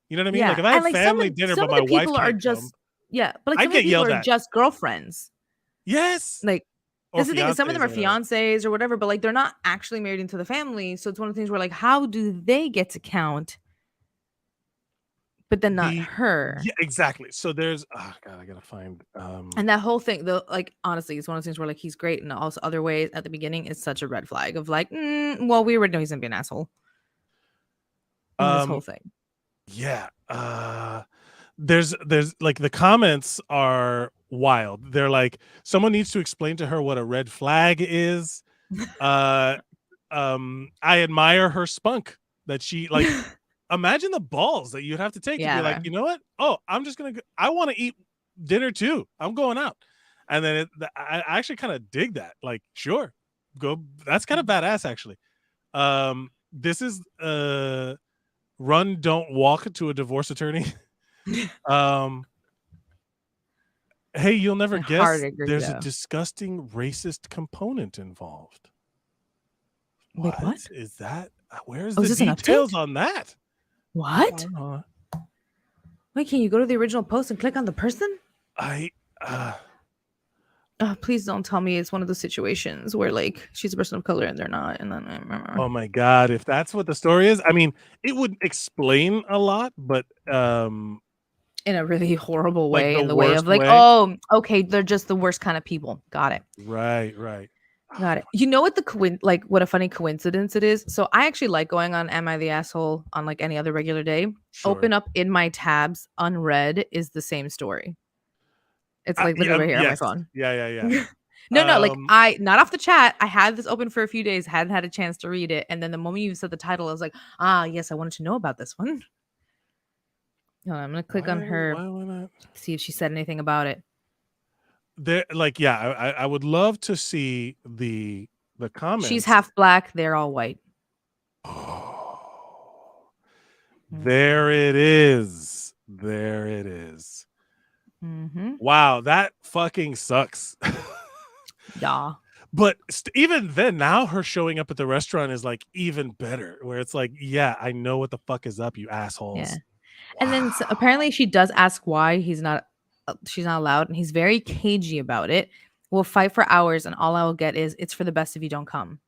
You know what I mean? Yeah. Like, if I have like family dinner, but my wife are can't just come, but like I some get of the people yelled are at. just girlfriends. Yes. Like, that's the thing. Some of them are fiancés fiancés or whatever, but like they're not actually married into the family. So it's one of the things where like, how do they get to count? But then not her. Yeah, exactly. So there's, oh God, I gotta find. And that whole thing, though, like honestly, it's one of those things where like he's great, and also other ways at the beginning is such a red flag of like, well, we already know he's gonna be an asshole. In this whole thing. Yeah. There's like the comments are wild. They're like, someone needs to explain to her what a red flag is. I admire her spunk that she like. Imagine the balls that you'd have to take to be like, you know what? Oh, I'm just gonna go. I want to eat dinner too. I'm going out, and then I actually kind of dig that. Like, sure, go. That's kind of badass, actually. This is run, don't walk to a divorce attorney. Hey, you'll never guess. There's a disgusting racist component involved. Wait, what is that? Where's the details on that? What? Wait, can you go to the original post and click on the person? Please don't tell me it's one of those situations where like she's a person of color and they're not. And then oh my God, if that's what the story is, I mean, it would explain a lot, but in a really horrible way, like in the way of like, way. oh, okay, they're just the worst kind of people. Got it. Right. Got it. You know what what a funny coincidence it is? So I actually like going on Am I the Asshole on like any other regular day. Sure. Open up in my tabs, unread is the same story. It's like literally right here on my phone. Yeah. No, like I not off the chat. I had this open for a few days, hadn't had a chance to read it, and then the moment you said the title, I was like, yes, I wanted to know about this one. I'm gonna click on her, see if she said anything about it. There, like, I would love to see the comments. She's half black. They're all white. There it is. Mm-hmm. Wow, that fucking sucks. Yeah. But even then, now her showing up at the restaurant is like even better. Where it's like, yeah, I know what the fuck is up, you assholes. Yeah. And then apparently she does ask why she's not allowed, and he's very cagey about it. We'll fight for hours, and all I will get is, "It's for the best if you don't come."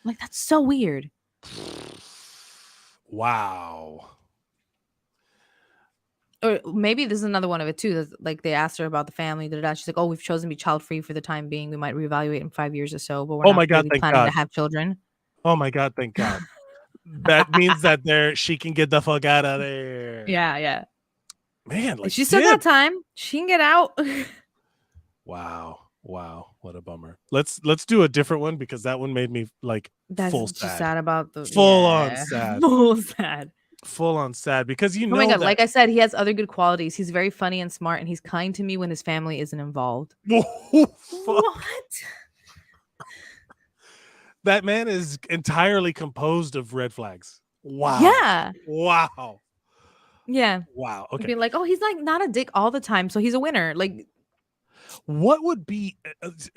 I'm like, that's so weird. Wow. Or maybe this is another one of it too. Like they asked her about the family. She's like, "Oh, we've chosen to be child free for the time being. We might reevaluate in 5 years or so, but we're not really planning to have children." Oh my God! Thank God. That means that she can get the fuck out of there. Yeah. Man, like she still got time. She can get out. Wow. What a bummer. Let's do a different one because that one made me like full sad about the full on sad because oh my God, like I said, he has other good qualities. He's very funny and smart, and he's kind to me when his family isn't involved. What? That man is entirely composed of red flags. Wow. Yeah. Wow. Yeah. Wow. Okay. Be like, oh, he's like not a dick all the time, so he's a winner. Like, what would be,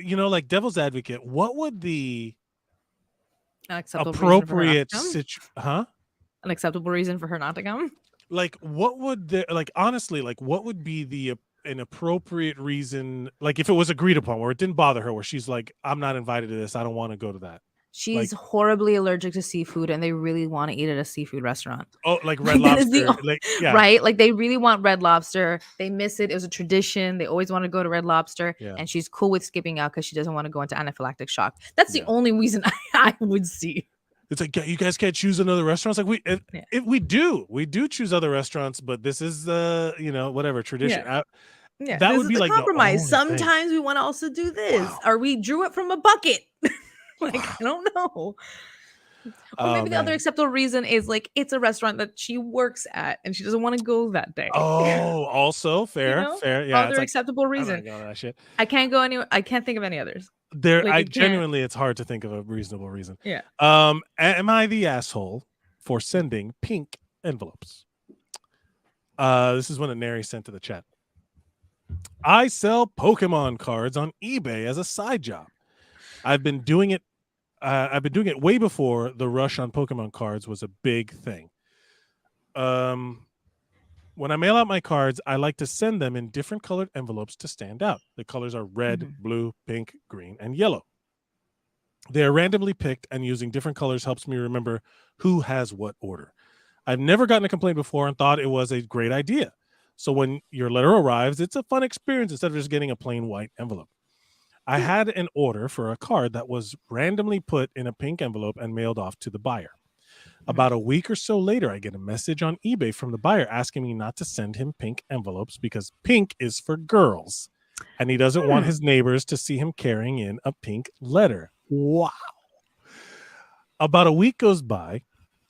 like devil's advocate? What would the appropriate situation? An acceptable reason for her not to come? Like, what would honestly, like, what would be an appropriate reason? Like, if it was agreed upon, where it didn't bother her, where she's like, "I'm not invited to this. I don't want to go to that." She's horribly allergic to seafood, and they really want to eat at a seafood restaurant. Oh, like Red Lobster, right? Like they really want Red Lobster. They miss it. It was a tradition. They always want to go to Red Lobster, and she's cool with skipping out because she doesn't want to go into anaphylactic shock. That's the only reason I would see. It's like, you guys can't choose another restaurant. It's like if we do choose other restaurants, but this is whatever tradition. Yeah, that would be like compromise. Sometimes we want to also do this, or we drew it from a bucket. Like, I don't know. Or maybe the other acceptable reason is like it's a restaurant that she works at and she doesn't want to go that day. Oh, also fair. Yeah, other acceptable reason. That shit. I can't go anywhere. I can't think of any others. Genuinely, it's hard to think of a reasonable reason. Yeah. Am I the asshole for sending pink envelopes? This is one that Neri sent to the chat. I sell Pokemon cards on eBay as a side job. I've been doing it way before the rush on Pokemon cards was a big thing. When I mail out my cards, I like to send them in different colored envelopes to stand out. The colors are red, blue, pink, green, and yellow. They are randomly picked, and using different colors helps me remember who has what order. I've never gotten a complaint before and thought it was a great idea. So when your letter arrives, it's a fun experience instead of just getting a plain white envelope. I had an order for a card that was randomly put in a pink envelope and mailed off to the buyer. About a week or so later, I get a message on eBay from the buyer asking me not to send him pink envelopes because pink is for girls, and he doesn't want his neighbors to see him carrying in a pink letter. Wow. About a week goes by,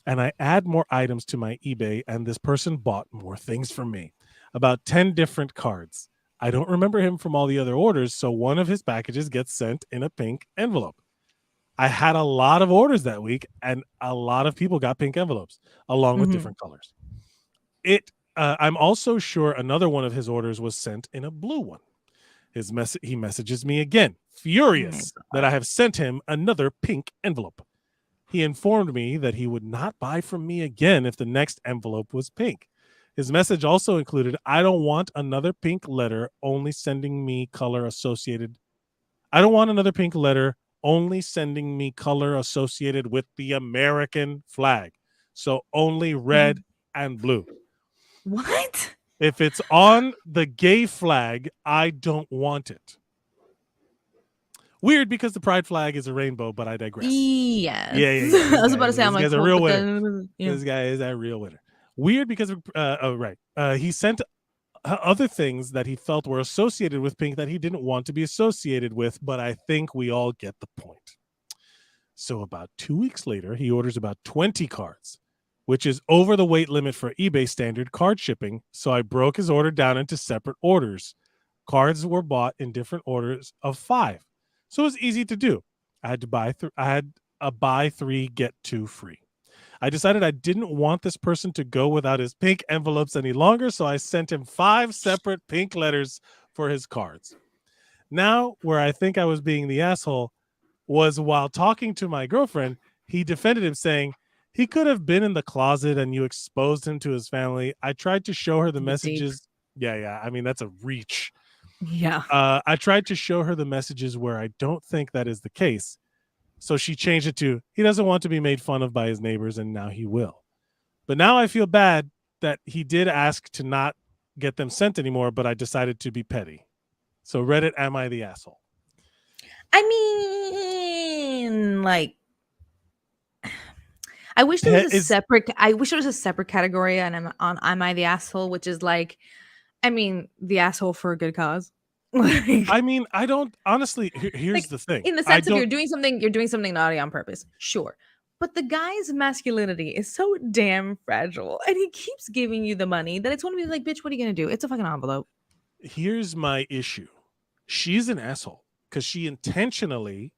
and I add more items to my eBay, and this person bought more things from me. About 10 different cards. I don't remember him from all the other orders, so one of his packages gets sent in a pink envelope. I had a lot of orders that week, and a lot of people got pink envelopes, along with different colors. I'm also sure another one of his orders was sent in a blue one. He messages me again, furious that I have sent him another pink envelope. He informed me that he would not buy from me again if the next envelope was pink. His message also included, I don't want another pink letter, only sending me color associated. I don't want another pink letter, only sending me color associated with the American flag. So only red and blue. What? If it's on the gay flag, I don't want it. Weird because the pride flag is a rainbow, but I digress. Yes. Yeah. I was about to say, I'm like, this guy's a real winner. This guy is a real winner. Weird because he sent other things that he felt were associated with pink that he didn't want to be associated with, but I think we all get the point. So about 2 weeks later, he orders about 20 cards, which is over the weight limit for eBay standard card shipping. So I broke his order down into separate orders. Cards were bought in different orders of 5. So it was easy to do. I had a buy 3, get 2 free. I decided I didn't want this person to go without his pink envelopes any longer, so I sent him 5 separate pink letters for his cards. Now, where I think I was being the asshole was while talking to my girlfriend, he defended him saying He could have been in the closet and you exposed him to his family. I tried to show her the Deep. messages. Yeah. I mean, that's a reach. Yeah. I tried to show her the messages where I don't think that is the case. So she changed it to, he doesn't want to be made fun of by his neighbors, and now he will. But now I feel bad that he did ask to not get them sent anymore, but I decided to be petty. So Reddit, am I the asshole? I mean, like, I wish there was a separate. I wish there was a separate category on "Am I the asshole?" which is like, I mean, the asshole for a good cause. I mean, I don't honestly. Here's like, the thing: in the sense of you're doing something naughty on purpose, sure. But the guy's masculinity is so damn fragile, and he keeps giving you the money that it's going to be like, bitch, what are you gonna do? It's a fucking envelope. Here's my issue: she's an asshole because she intentionally,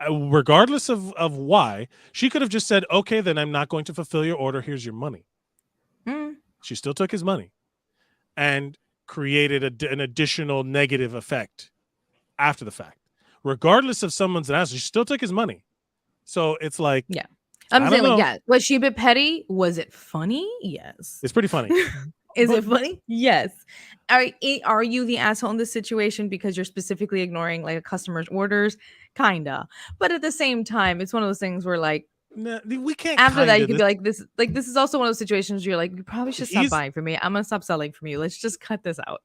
regardless of why, she could have just said, okay, then I'm not going to fulfill your order. Here's your money. She still took his money and created an additional negative effect after the fact. Regardless of someone's an asshole, she still took his money. So it's like, yeah, I'm saying, like, yeah, was she a bit petty? Was it funny? Yes. It's pretty funny. Is it funny? Yes. Are you the asshole in this situation because you're specifically ignoring like a customer's orders? Kinda. But at the same time, it's one of those things where like, nah, we can't. After that, you could be like, this is also one of those situations where you're like, you probably should stop He's- buying from me. I'm gonna stop selling from you. Let's just cut this out.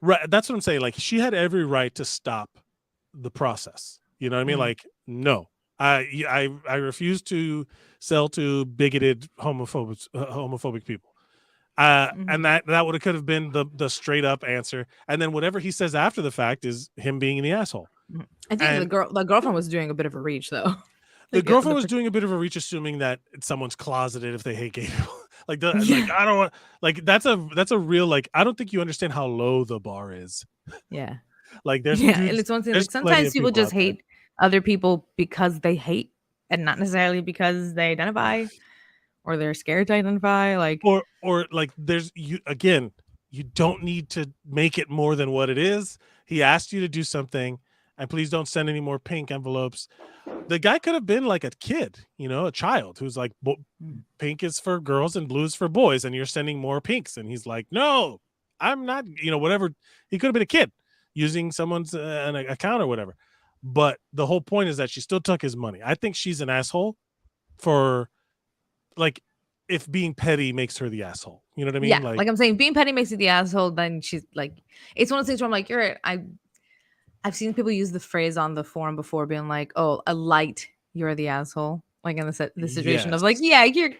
Right. That's what I'm saying. Like, she had every right to stop the process. You know what I mean? Like, no, I refuse to sell to bigoted homophobic people. And that could have been the straight up answer. And then whatever he says after the fact is him being the asshole. I think the girlfriend was doing a bit of a reach though. The girlfriend was doing a bit of a reach, assuming that someone's closeted if they hate gay people. Like I don't want, like, that's a real, like, I don't think you understand how low the bar is. Yeah. Like there's and it's one thing. Like, sometimes people just hate other people because they hate, and not necessarily because they identify or they're scared to identify. Like or like you don't need to make it more than what it is. He asked you to do something, and please don't send any more pink envelopes. The guy could have been like a kid, a child who's like, pink is for girls and blue is for boys, and you're sending more pinks. And he's like, no, I'm not, whatever. He could have been a kid using someone's an account or whatever. But the whole point is that she still took his money. I think she's an asshole for, like, if being petty makes her the asshole. You know what I mean? Yeah, like I'm saying, being petty makes you the asshole. Then she's like, it's one of those things where I'm like, you're right. I've seen people use the phrase on the forum before, being like, "Oh, a light, you're the asshole." Like in the situation of like, yeah, you're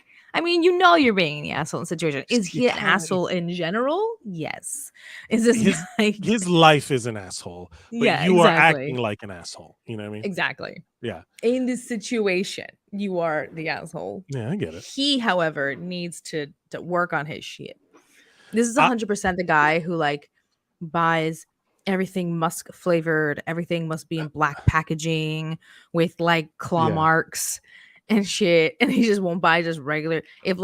being the asshole in the situation. Is he an asshole in general? Yes. Is this his life is an asshole? But you are acting like an asshole. You know what I mean? Exactly. Yeah. In this situation, you are the asshole. Yeah, I get it. He, however, needs to work on his shit. This is 100% the guy who like buys everything musk flavored, everything must be in black packaging with like claw marks and shit, and he just won't buy just regular. If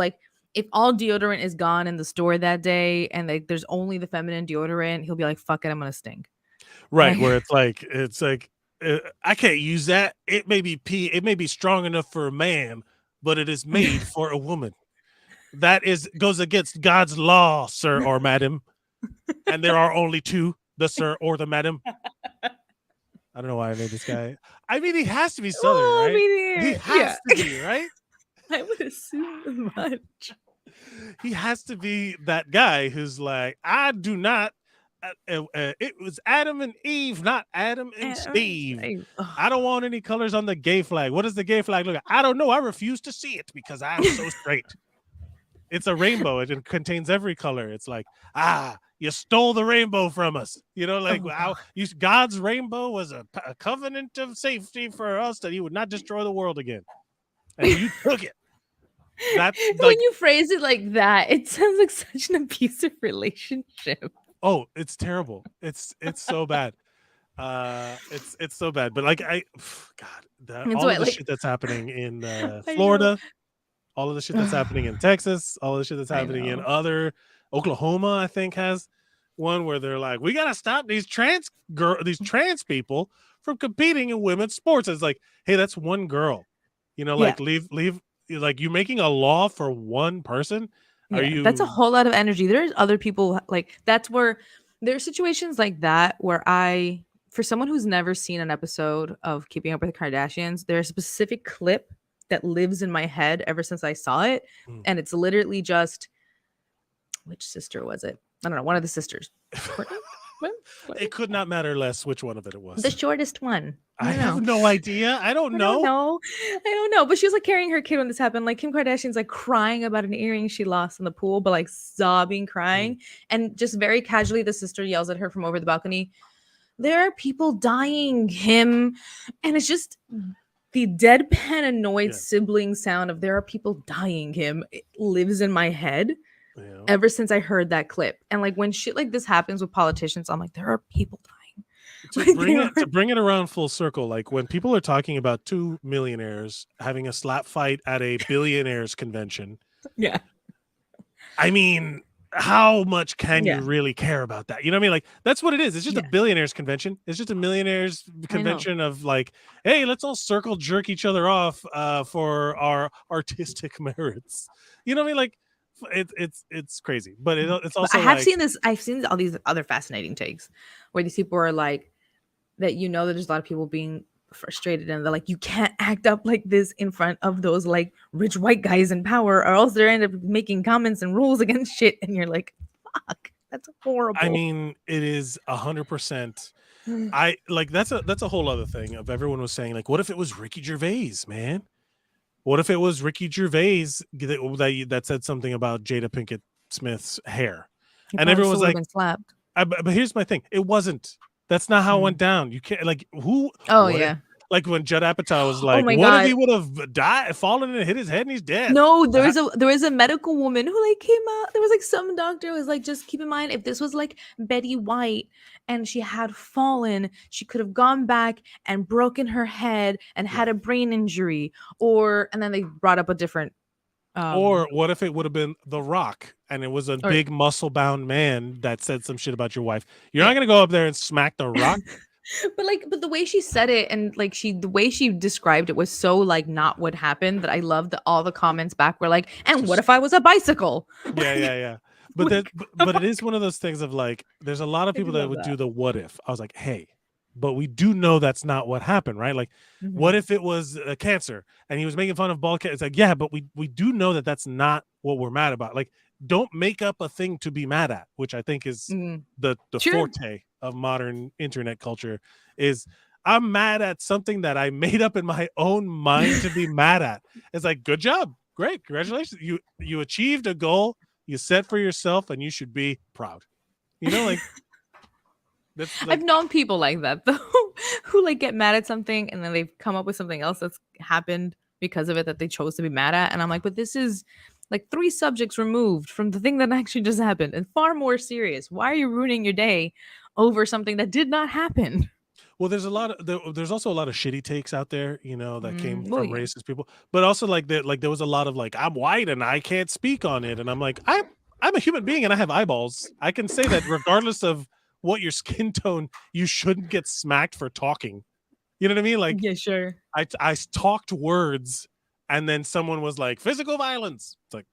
all deodorant is gone in the store that day and like there's only the feminine deodorant, he'll be like, fuck it, I'm gonna stink. Right. Where it's like I can't use that. It may be strong enough for a man, but it is made for a woman. That goes against God's law, sir or madam. And there are only two, the sir or the madam. I don't know why I made this guy. I mean, he has to be Southern, right? He has to be, right? I would assume much. He has to be that guy who's like, I do not. It was Adam and Eve, not Adam and Steve. I don't want any colors on the gay flag. What does the gay flag look like? I don't know. I refuse to see it because I'm so straight. It's a rainbow. It contains every color. It's like, you stole the rainbow from us. God's rainbow was a covenant of safety for us that he would not destroy the world again. And you took it. That's when you phrase it like that, it sounds like such an abusive relationship. Oh, it's terrible. It's so bad. It's so bad. But like all of the shit that's happening in Florida, all of the shit that's happening in Texas, all of the shit that's happening in Oklahoma, I think has one where they're like, we gotta stop these trans people from competing in women's sports. It's like, hey, that's one girl. Leave like you're making a law for one person. Are you? That's a whole lot of energy. There's other people like that's where there's situations like that where for someone who's never seen an episode of Keeping Up with the Kardashians, there's a specific clip that lives in my head ever since I saw it. And it's literally just, which sister was it? I don't know. One of the sisters. It could not matter less which one of it was. The shortest one. I have no idea. I don't know. I don't know. But she was like carrying her kid when this happened. Like Kim Kardashian's like crying about an earring she lost in the pool, but like sobbing, crying. And just very casually, the sister yells at her from over the balcony, "There are people dying, Kim." And it's just the deadpan annoyed sibling sound of "there are people dying, Kim." It lives in my head. Ever since I heard that clip. And like when shit like this happens with politicians, I'm like, there are people dying. To bring it around full circle, like when people are talking about two millionaires having a slap fight at a billionaires convention. Yeah. I mean, how much can you really care about that? You know what I mean? Like that's what it is. It's just a billionaires convention. It's just a millionaires convention of like, hey, let's all circle jerk each other off for our artistic merits. You know what I mean? Like it's crazy, but it's also. But I have seen this. I've seen all these other fascinating takes where these people are like that. You know, that there's a lot of people being frustrated, and they're like, you can't act up like this in front of those like rich white guys in power, or else they end up making comments and rules against shit. And you're like, fuck, that's horrible. I mean, it is 100%. I like that's a whole other thing of everyone was saying like, what if it was Ricky Gervais, man? What if it was Ricky Gervais that said something about Jada Pinkett Smith's hair? And everyone was like, slapped. But here's my thing. It wasn't. That's not how it went down. You can't like who. Oh yeah. Like when Judd Apatow was like, my what God. if he would have died, fallen and hit his head and he's dead? No, there was a medical woman who like came out. There was like some doctor was like, just keep in mind, if this was like Betty White and she had fallen, she could have gone back and broken her head and had a brain injury. And then they brought up a different. Or what if it would have been The Rock and it was a big muscle-bound man that said some shit about your wife? You're not gonna go up there and smack The Rock. But the way she said it and like the way she described it was so like not what happened that I loved that all the comments back were like, and what if I was a bicycle? Yeah. But but it is one of those things of like, there's a lot of people that would do the what if. I was like, hey, but we do know that's not what happened, right? Like, what if it was cancer and he was making fun of bald cat? It's like, yeah, but we do know that that's not what we're mad about. Like, don't make up a thing to be mad at, which I think is the forte of modern internet culture. Is I'm mad at something that I made up in my own mind to be mad at. It's like, good job, great, congratulations, you achieved a goal you set for yourself, and you should be proud. You know, like. I've known people like that though, who like get mad at something and then they've come up with something else that's happened because of it that they chose to be mad at. And I'm like, but this is like 3 subjects removed from the thing that actually just happened and far more serious. Why are you ruining your day over something that did not happen? Well, there's also a lot of shitty takes out there, you know, that came from racist people, but also like there was a lot of like, I'm white and I can't speak on it. And I'm like, I'm a human being and I have eyeballs. I can say that regardless of what your skin tone, you shouldn't get smacked for talking. You know what I mean? Like, yeah, sure. I talked words and then someone was like, physical violence. It's like,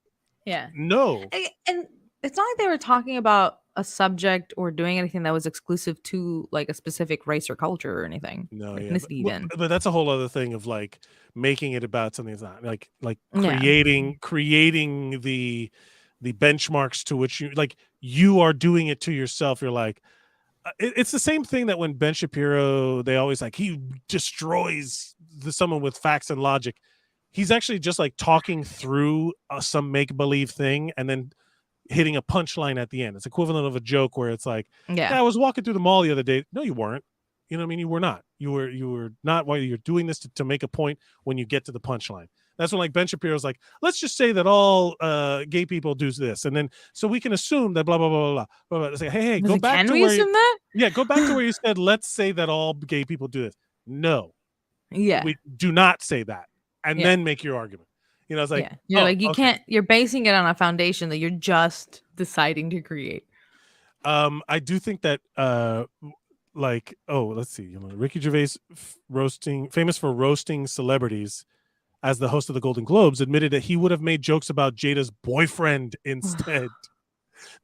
yeah, no. And it's not like they were talking about a subject or doing anything that was exclusive to like a specific race or culture or anything. No, like, yeah. But that's a whole other thing of like making it about something that's not like creating the benchmarks to which you are doing it to yourself. You're like, it's the same thing that when Ben Shapiro, they always like, he destroys someone with facts and logic. He's actually just like talking through some make-believe thing and then hitting a punchline at the end. It's equivalent of a joke where it's like, I was walking through the mall the other day. No, you weren't. You know what I mean? You were not. You were not. While you're doing this to make a point when you get to the punchline. That's when like Ben Shapiro's like, let's just say that all gay people do this, and then so we can assume that blah blah blah blah blah. blah. Say, hey, go back to where assume that? Yeah, go back to where you said, let's say that all gay people do this. No, we do not say that, and then make your argument. You know, it's like you're like you can't. You're basing it on a foundation that you're just deciding to create. I do think that let's see, Ricky Gervais famous for roasting celebrities. as the host of the Golden Globes, admitted that he would have made jokes about Jada's boyfriend instead.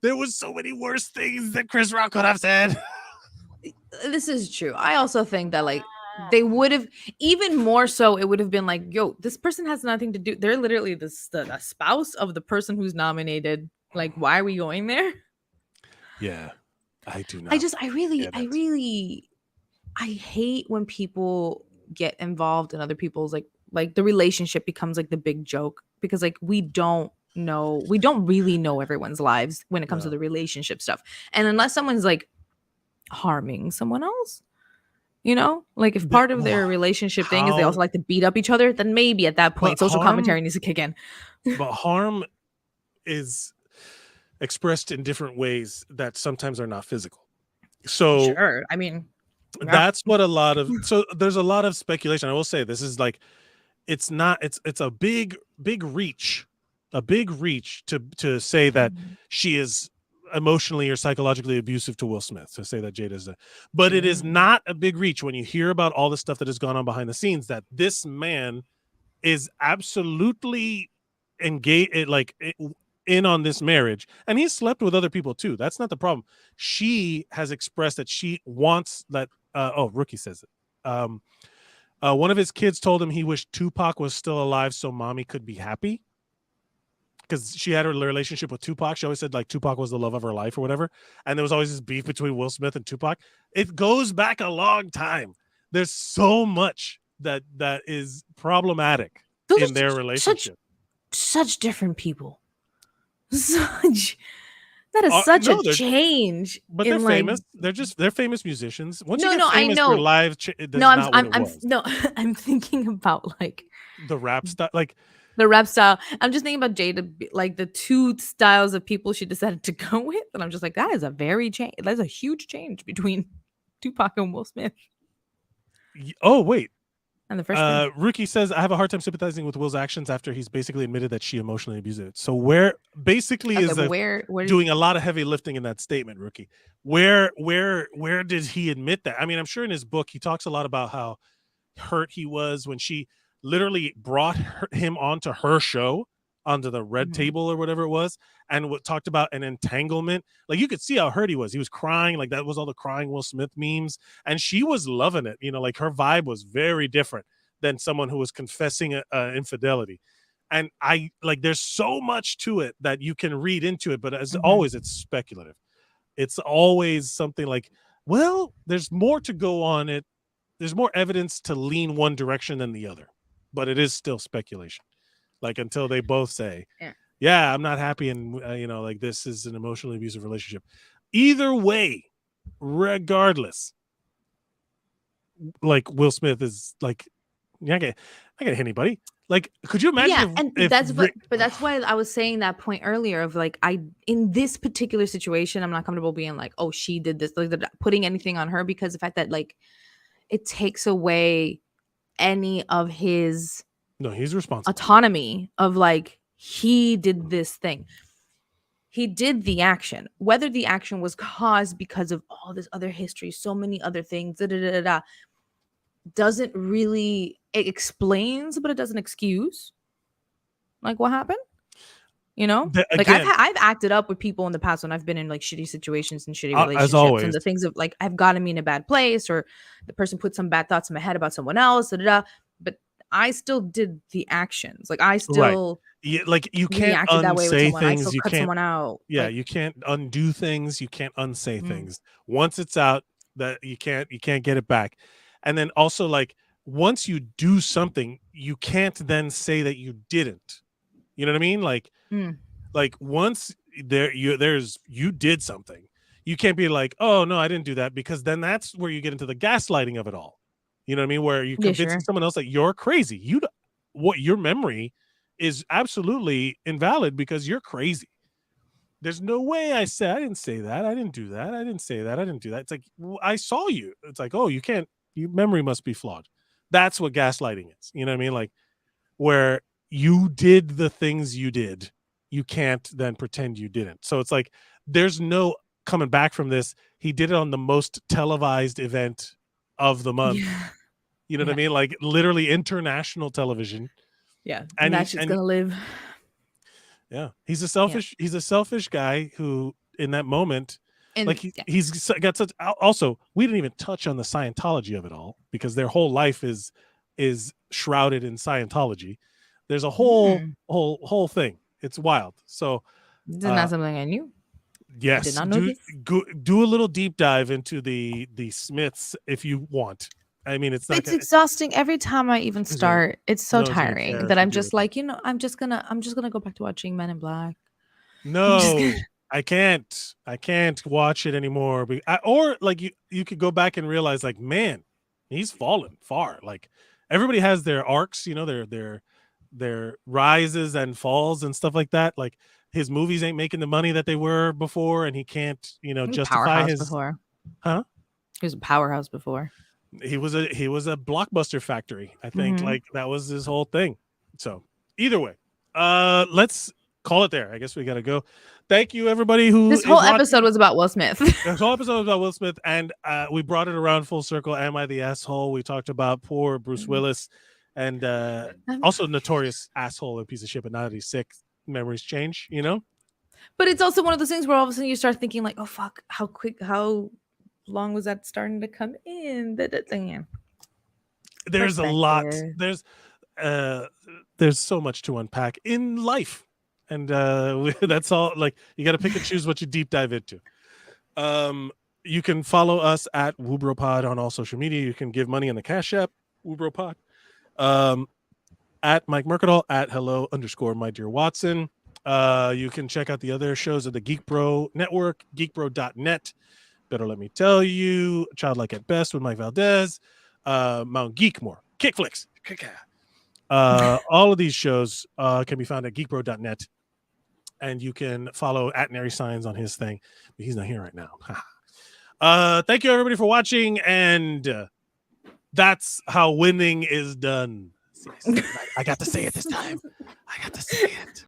There was so many worse things that Chris Rock could have said. This is true. I also think that like they would have, even more so, it would have been like, yo, this person has nothing to do. They're literally the spouse of the person who's nominated. Like, why are we going there? Yeah, I do not. I hate when people get involved in other people's like the relationship becomes like the big joke, because like we don't really know everyone's lives when it comes to the relationship stuff. And unless someone's like harming someone else, you know, like if part of their relationship thing is they also like to beat up each other, then maybe at that point social commentary needs to kick in. But harm is expressed in different ways that sometimes are not physical. So sure, I mean, that's what so there's a lot of speculation. I will say this is like, it's a big reach to say that she is emotionally or psychologically abusive to Will Smith, to say that Jada's but it is not a big reach when you hear about all the stuff that has gone on behind the scenes, that this man is absolutely engaged, like in on this marriage, and he's slept with other people too. That's not the problem. She has expressed that she wants that. Rookie says it. One of his kids told him he wished Tupac was still alive so mommy could be happy, because she had her relationship with Tupac. She always said like Tupac was the love of her life or whatever, and there was always this beef between Will Smith and Tupac. It goes back a long time. There's so much that is problematic in their relationship. Such different people. That is such a change. But they're famous. They're famous musicians. Once you get famous, I know. Your live I'm thinking about like the rap style, like the rap style. I'm just thinking about Jada, like the two styles of people she decided to go with, and I'm just like, that's a huge change between Tupac and Will Smith. Oh wait. And the first Rookie says, I have a hard time sympathizing with Will's actions after he's basically admitted that she emotionally abused it. So where basically where doing a lot of heavy lifting in that statement, Rookie. Where did he admit that? I mean, I'm sure in his book he talks a lot about how hurt he was when she literally brought him onto her show, onto the red table or whatever it was, and talked about an entanglement. Like you could see how hurt he was. He was crying, like that was all the crying Will Smith memes, and she was loving it. You know, like her vibe was very different than someone who was confessing infidelity. And I like, there's so much to it that you can read into it, but as always, it's speculative. It's always something like, well, there's more to go on it. There's more evidence to lean one direction than the other, but it is still speculation. Like until they both say, yeah, I'm not happy. And, like this is an emotionally abusive relationship. Either way, regardless, like Will Smith is like, I can't hit anybody. Like, could you imagine? Yeah, but that's why I was saying that point earlier of like, in this particular situation, I'm not comfortable being like, oh, she did this, like putting anything on her, because the fact that like it takes away any of his he's responsible autonomy of like, he did this thing. He did the action. Whether the action was caused because of all this other history, so many other things, doesn't really, it explains, but it doesn't excuse like what happened. You know, like I've acted up with people in the past when I've been in like shitty situations and shitty relationships, and the things of like I've gotten me in a bad place, or the person put some bad thoughts in my head about someone else, but I still did the actions. Like I still, like you can't unsay things. You can't cut someone out. Yeah, like, you can't undo things. You can't unsay things. Once it's out, that you can't get it back. And then also, like once you do something, you can't then say that you didn't. You know what I mean? Like, like once you did something, you can't be like, oh no, I didn't do that, because then that's where you get into the gaslighting of it all. You know what I mean? Where you convince someone else that you're crazy. Your memory is absolutely invalid because you're crazy. There's no way I didn't say that. I didn't do that. I didn't say that. I didn't do that. It's like, well, I saw you. It's like, oh, you can't, your memory must be flawed. That's what gaslighting is. You know what I mean? Like where you did the things you did, you can't then pretend you didn't. So it's like, there's no coming back from this. He did it on the most televised event of the month. You know what I mean? Like literally international television. Yeah, And that shit's gonna live. Yeah, he's a selfish guy who, in that moment, And like he's got such. Also, we didn't even touch on the Scientology of it all because their whole life is shrouded in Scientology. There's a whole thing. It's wild. So this is not something I knew. yes, I did not know this. Do a little deep dive into the Smiths if you want. I mean, it's exhausting every time I even start. It's so tiring that I'm just like, I'm just gonna go back to watching Men in Black. No, I can't watch it anymore. Or like you could go back and realize like, man, he's fallen far. Like everybody has their arcs, their rises and falls and stuff like that. Like his movies ain't making the money that they were before, and he can't, justify his before. Huh? He was a powerhouse before. He was a blockbuster factory. I think like that was his whole thing. So either way, let's call it there. I guess we gotta go. Thank you, everybody who this whole episode was about Will Smith. This whole episode was about Will Smith, and we brought it around full circle. Am I the asshole? We talked about poor Bruce Willis, and also notorious asshole and piece of shit. But now that he's sick, memories change. But it's also one of those things where all of a sudden you start thinking like, oh fuck, how long was that starting to come in? There's a lot. There's so much to unpack in life, and that's all. Like you got to pick and choose what you deep dive into. You can follow us at WuBro Pod on all social media. You can give money on the Cash App, WuBro Pod. At Mike Mercadal, at hello_my dear Watson. You can check out the other shows of the Geek Bro Network, geekbro.net. Better Let Me Tell You, Childlike at Best with Mike Valdez, Mount Geekmore, Kickflix. All of these shows can be found at geekbro.net, and you can follow at Nary Signs on his thing. But he's not here right now. Thank you, everybody, for watching, and that's how winning is done. I got to say it this time. I got to say it.